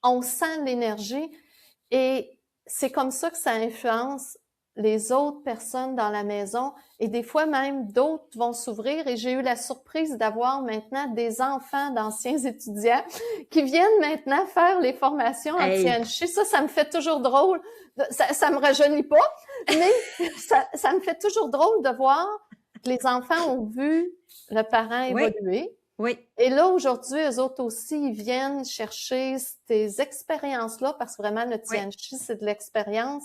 on sent l'énergie, et c'est comme ça que ça influence les autres personnes dans la maison, et des fois même d'autres vont s'ouvrir, et j'ai eu la surprise d'avoir maintenant des enfants d'anciens étudiants qui viennent maintenant faire les formations en hey, Tianchi. Ça me fait toujours drôle. Ça me rajeunit pas, mais ça me fait toujours drôle de voir que les enfants ont vu le parent oui, évoluer. oui, Et là, aujourd'hui, eux autres aussi, ils viennent chercher ces expériences-là, parce que vraiment, le oui, Tianchi, c'est de l'expérience.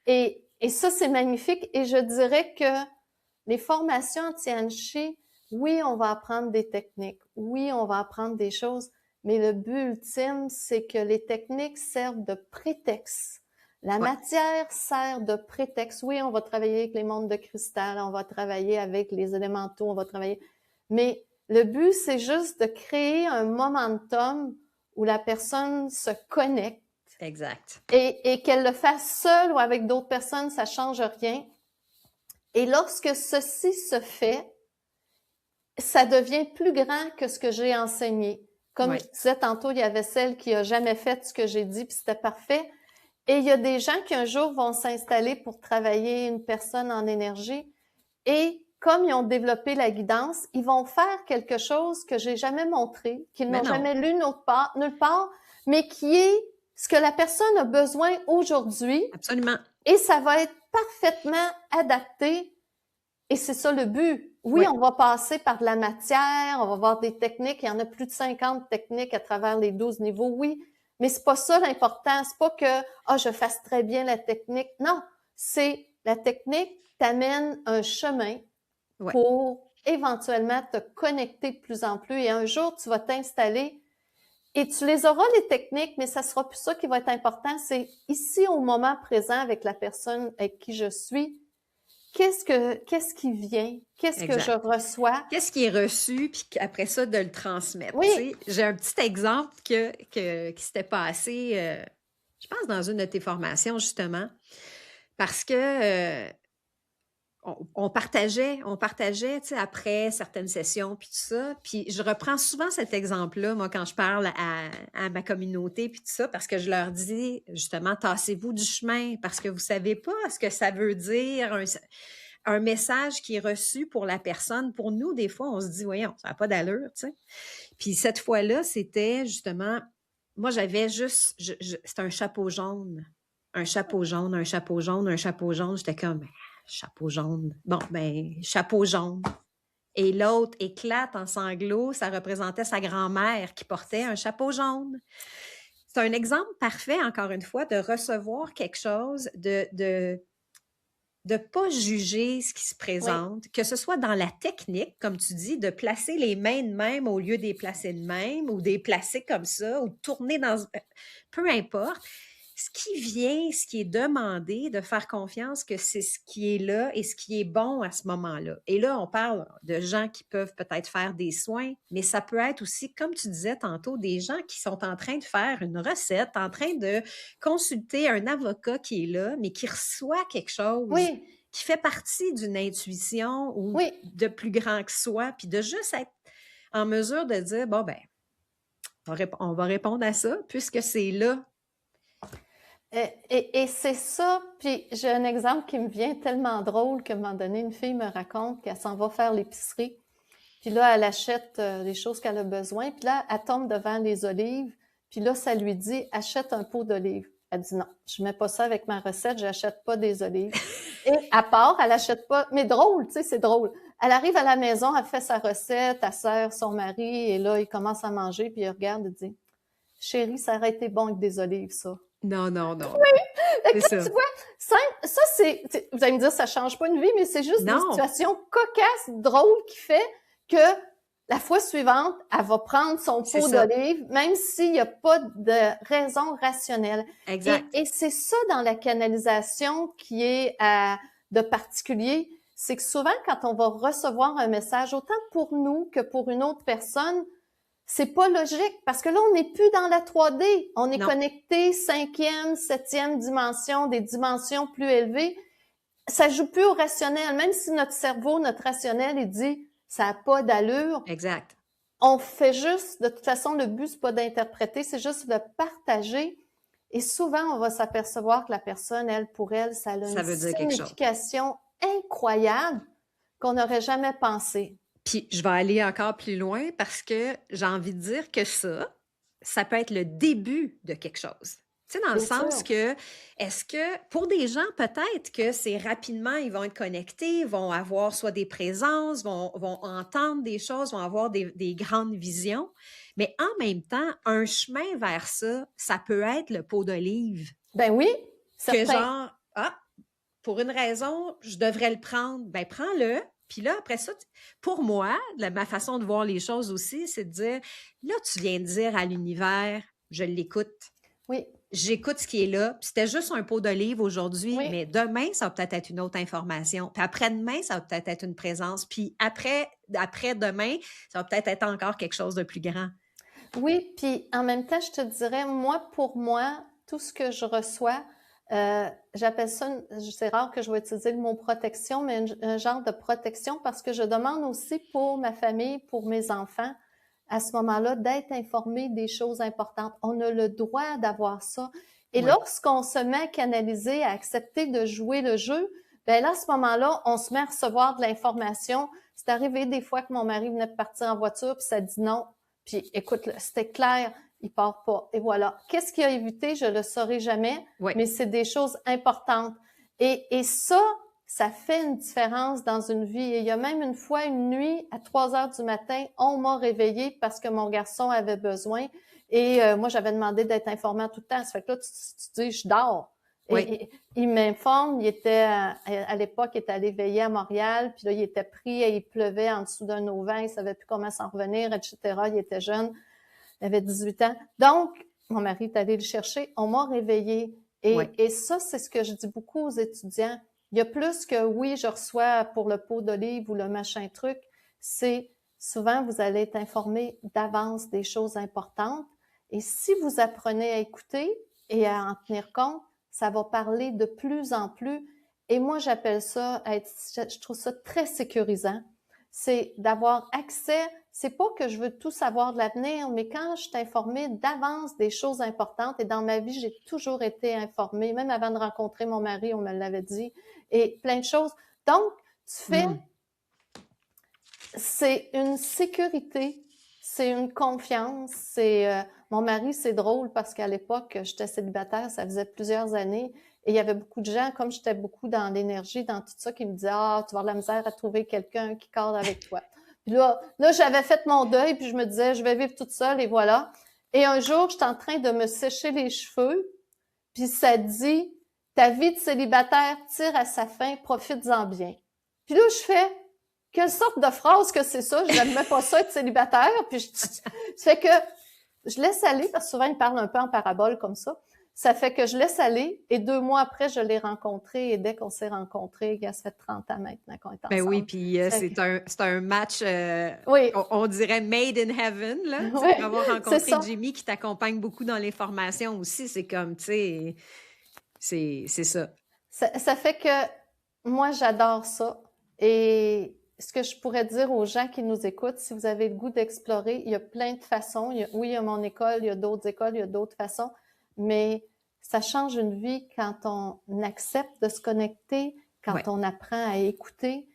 Et ça, c'est magnifique. Et je dirais que les formations en Tianchi, oui, on va apprendre des techniques. Oui, on va apprendre des choses. Mais le but ultime, c'est que les techniques servent de prétexte. La oui, matière sert de prétexte. Oui, on va travailler avec les mondes de cristal, on va travailler avec les élémentaux, on va travailler. Mais le but, c'est juste de créer un momentum où la personne se connecte, exact. et qu'elle le fasse seule ou avec d'autres personnes, ça change rien. Et lorsque ceci se fait, ça devient plus grand que ce que j'ai enseigné. Comme Oui, je disais tantôt, il y avait celle qui a jamais fait ce que j'ai dit, puis c'était parfait. Et il y a des gens qui un jour vont s'installer pour travailler une personne en énergie. Et comme ils ont développé la guidance, ils vont faire quelque chose que j'ai jamais montré, qu'ils mais n'ont non, jamais lu nulle part, mais qui est ce que la personne a besoin aujourd'hui. absolument. Et ça va être parfaitement adapté. Et c'est ça le but. Oui, Oui, on va passer par de la matière, on va voir des techniques. Il y en a plus de 50 techniques à travers les 12 niveaux. Oui, mais c'est pas ça l'important. C'est pas que, je fasse très bien la technique. Non, c'est la technique t'amène un chemin oui, pour éventuellement te connecter de plus en plus. Et un jour, tu vas t'installer et tu les auras, les techniques, mais ça sera plus ça qui va être important. C'est ici, au moment présent, avec la personne avec qui je suis, qu'est-ce qui vient? Qu'est-ce que je exact. reçois? Qu'est-ce qui est reçu, puis après ça, de le transmettre. Tu Oui, sais, j'ai un petit exemple qui s'était passé, je pense, dans une de tes formations, justement, parce que on partageait, tu sais, après certaines sessions, puis tout ça. Puis je reprends souvent cet exemple-là, moi, quand je parle à ma communauté, puis tout ça, parce que je leur dis, justement, tassez-vous du chemin, parce que vous savez pas ce que ça veut dire, un message qui est reçu pour la personne. Pour nous, des fois, on se dit, voyons, ça n'a pas d'allure, tu sais. Puis cette fois-là, c'était justement, moi, j'avais juste, c'était un chapeau jaune. Un chapeau jaune, un chapeau jaune, un chapeau jaune. J'étais comme, chapeau jaune. Bon, ben, chapeau jaune. Et l'autre éclate en sanglots. Ça représentait sa grand-mère qui portait un chapeau jaune. C'est un exemple parfait, encore une fois, de recevoir quelque chose, de pas juger ce qui se oui, présente, que ce soit dans la technique, comme tu dis, de placer les mains de même au lieu des placer de même, ou des placer comme ça, ou tourner dans... Peu importe. Ce qui vient, ce qui est demandé, de faire confiance que c'est ce qui est là et ce qui est bon à ce moment-là. Et là, on parle de gens qui peuvent peut-être faire des soins, mais ça peut être aussi, comme tu disais tantôt, des gens qui sont en train de faire une recette, en train de consulter un avocat qui est là, mais qui reçoit quelque chose oui, qui fait partie d'une intuition ou oui. de plus grand que soi, puis de juste être en mesure de dire, bon, ben, on va répondre à ça puisque c'est là. Et c'est ça, puis j'ai un exemple qui me vient tellement drôle qu'à un moment donné, une fille me raconte qu'elle s'en va faire l'épicerie. Puis là, elle achète les choses qu'elle a besoin. Puis là, elle tombe devant les olives. Puis là, ça lui dit, achète un pot d'olives. Elle dit, non, je mets pas ça avec ma recette, j'achète pas des olives. Et à part, elle achète pas, mais drôle, tu sais, c'est drôle. Elle arrive à la maison, elle fait sa recette, elle sert son mari, et là, il commence à manger, puis il regarde et dit, chérie, ça aurait été bon avec des olives, ça. Non, non, non, non. C'est ça. Tu vois, ça vous allez me dire, ça change pas une vie, mais c'est juste des situations cocasses, drôles qui fait que la fois suivante, elle va prendre son pot d'olive, même s'il n'y a pas de raison rationnelle. Exact. Et c'est ça dans la canalisation qui est de particulier, c'est que souvent, quand on va recevoir un message, autant pour nous que pour une autre personne, c'est pas logique, parce que là, on n'est plus dans la 3D. On est connecté 5e, 7e dimension, des dimensions plus élevées. Ça joue plus au rationnel. Même si notre cerveau, notre rationnel, il dit « ça n'a pas d'allure ». Exact. On fait juste, de toute façon, le but, c'est pas d'interpréter, c'est juste de partager. Et souvent, on va s'apercevoir que la personne, elle, pour elle, ça a une signification incroyable qu'on n'aurait jamais pensé. Puis, je vais aller encore plus loin parce que j'ai envie de dire que ça peut être le début de quelque chose. Tu sais, dans le sens que, est-ce que, pour des gens, peut-être que c'est rapidement, ils vont être connectés, vont avoir soit des présences, vont entendre des choses, vont avoir des grandes visions. Mais en même temps, un chemin vers ça, ça peut être le pot d'olive. Ben oui, certain. Que genre, pour une raison, je devrais le prendre. Ben, prends-le. Puis là, après ça, pour moi, ma façon de voir les choses aussi, c'est de dire, là, tu viens de dire à l'univers, je l'écoute. Oui. J'écoute ce qui est là. Puis c'était juste un pot d'olive aujourd'hui, mais demain, ça va peut-être être une autre information. Puis après-demain, ça va peut-être être une présence. Puis après-demain, ça va peut-être être encore quelque chose de plus grand. Oui, puis en même temps, je te dirais, pour moi, tout ce que je reçois, j'appelle ça, c'est rare que je vais utiliser le mot protection, mais un genre de protection parce que je demande aussi pour ma famille, pour mes enfants, à ce moment-là, d'être informés des choses importantes. On a le droit d'avoir ça. Et lorsqu'on se met à canaliser, à accepter de jouer le jeu, ben là, à ce moment-là, on se met à recevoir de l'information. C'est arrivé des fois que mon mari venait de partir en voiture, puis ça dit non. Puis écoute, c'était clair, il part pas. Et voilà. Qu'est-ce qu'il a évité? Je le saurai jamais, mais c'est des choses importantes. Et ça fait une différence dans une vie. Et il y a même une fois, une nuit, à 3 heures du matin, on m'a réveillée parce que mon garçon avait besoin. Et moi, j'avais demandé d'être informée tout le temps. Ça fait que là, tu dis, je dors. Et il m'informe, il était, à l'époque, il était allé veiller à Montréal, puis là, il était pris et il pleuvait en dessous d'un auvent, il savait plus comment s'en revenir, etc. Il était jeune, il avait 18 ans. Donc, mon mari est allé le chercher, on m'a réveillée. Et ça, c'est ce que je dis beaucoup aux étudiants. Il y a plus que, oui, je reçois pour le pot d'olive ou le machin truc, c'est souvent, vous allez être informé d'avance des choses importantes. Et si vous apprenez à écouter et à en tenir compte, ça va parler de plus en plus. Et moi, j'appelle ça, je trouve ça très sécurisant. C'est d'avoir accès, c'est pas que je veux tout savoir de l'avenir, mais quand je suis informée d'avance des choses importantes, et dans ma vie, j'ai toujours été informée, même avant de rencontrer mon mari, on me l'avait dit, et plein de choses. Donc, c'est une sécurité, c'est une confiance, mon mari, c'est drôle parce qu'à l'époque, j'étais célibataire, ça faisait plusieurs années, et il y avait beaucoup de gens, comme j'étais beaucoup dans l'énergie, dans tout ça, qui me disaient « Ah, tu vas avoir de la misère à trouver quelqu'un qui cadre avec toi. » Puis là, j'avais fait mon deuil, puis je me disais « Je vais vivre toute seule, et voilà. » Et un jour, j'étais en train de me sécher les cheveux, puis ça dit « Ta vie de célibataire tire à sa fin, profites-en bien. » Puis là, je fais « Quelle sorte de phrase que c'est ça? Je n'aimais pas ça être célibataire. » Puis ça fait que je laisse aller, parce que souvent, ils parlent un peu en parabole comme ça. Ça fait que je laisse aller, et 2 mois après, je l'ai rencontré, et dès qu'on s'est rencontrés, ça fait 30 ans maintenant qu'on est ensemble. Ben oui, puis c'est un match, on dirait made in heaven, là, pour avoir rencontré Jimmy qui t'accompagne beaucoup dans les formations aussi, c'est comme, tu sais, c'est ça. Ça fait que moi, j'adore ça, et ce que je pourrais dire aux gens qui nous écoutent, si vous avez le goût d'explorer, il y a plein de façons. Il y a mon école, il y a d'autres écoles, il y a d'autres façons, mais ça change une vie quand on accepte de se connecter, quand on apprend à écouter,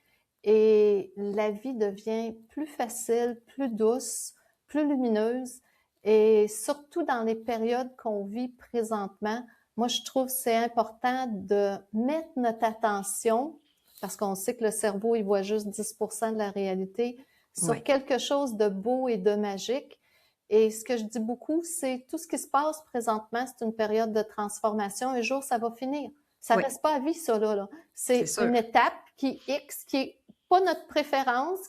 et la vie devient plus facile, plus douce, plus lumineuse, et surtout dans les périodes qu'on vit présentement, moi je trouve que c'est important de mettre notre attention, parce qu'on sait que le cerveau, il voit juste 10% de la réalité, sur quelque chose de beau et de magique. Et ce que je dis beaucoup, c'est tout ce qui se passe présentement, c'est une période de transformation. Un jour, ça va finir. Ça Oui. reste pas à vie, ça, là. C'est C'est sûr. une étape qui est X, qui est pas notre préférence,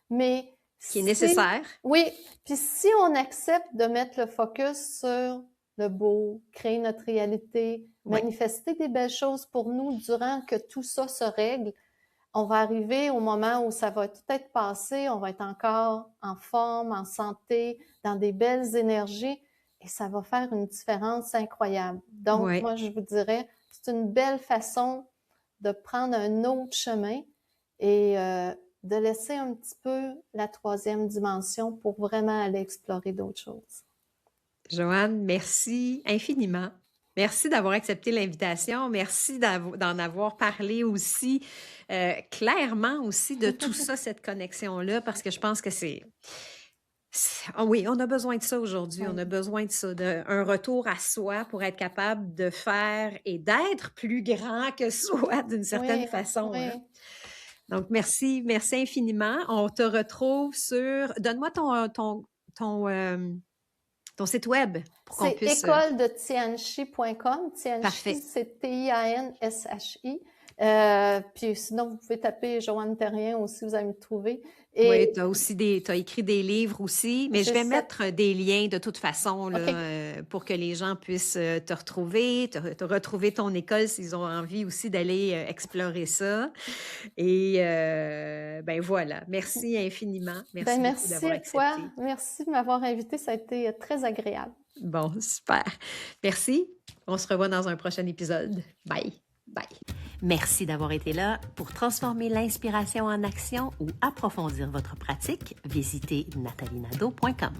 mais Qui est nécessaire. Oui, puis si on accepte de mettre le focus sur le beau, créer notre réalité, Oui. manifester des belles choses pour nous durant que tout ça se règle, on va arriver au moment où ça va tout être passé, on va être encore en forme, en santé, dans des belles énergies, et ça va faire une différence incroyable. Donc, Oui. moi, je vous dirais, c'est une belle façon de prendre un autre chemin et de laisser un petit peu la troisième dimension pour vraiment aller explorer d'autres choses. Joanne, merci infiniment. Merci d'avoir accepté l'invitation. Merci d'en avoir parlé aussi clairement aussi de tout ça, cette connexion-là, parce que je pense que oui, on a besoin de ça aujourd'hui. Oui. On a besoin de ça, un retour à soi pour être capable de faire et d'être plus grand que soi d'une certaine façon. Oui. Hein? Donc, merci infiniment. On te retrouve sur... Donne-moi ton site web pour qu'on puisse... C'est écoledetianchi.com. Parfait. Tianchi, c'est T-I-A-N-S-H-I. Puis sinon, vous pouvez taper Joanne Terrien aussi, vous allez me trouver. Et oui, t'as écrit des livres aussi, mais je vais mettre des liens de toute façon là, Okay. Pour que les gens puissent te retrouver, te retrouver ton école s'ils ont envie aussi d'aller explorer ça. Et ben voilà, merci infiniment. Merci beaucoup d'avoir accepté. Toi. Merci de m'avoir invité, ça a été très agréable. Bon, super. Merci. On se revoit dans un prochain épisode. Bye. Bye. Merci d'avoir été là. Pour transformer l'inspiration en action ou approfondir votre pratique, visitez natalinado.com.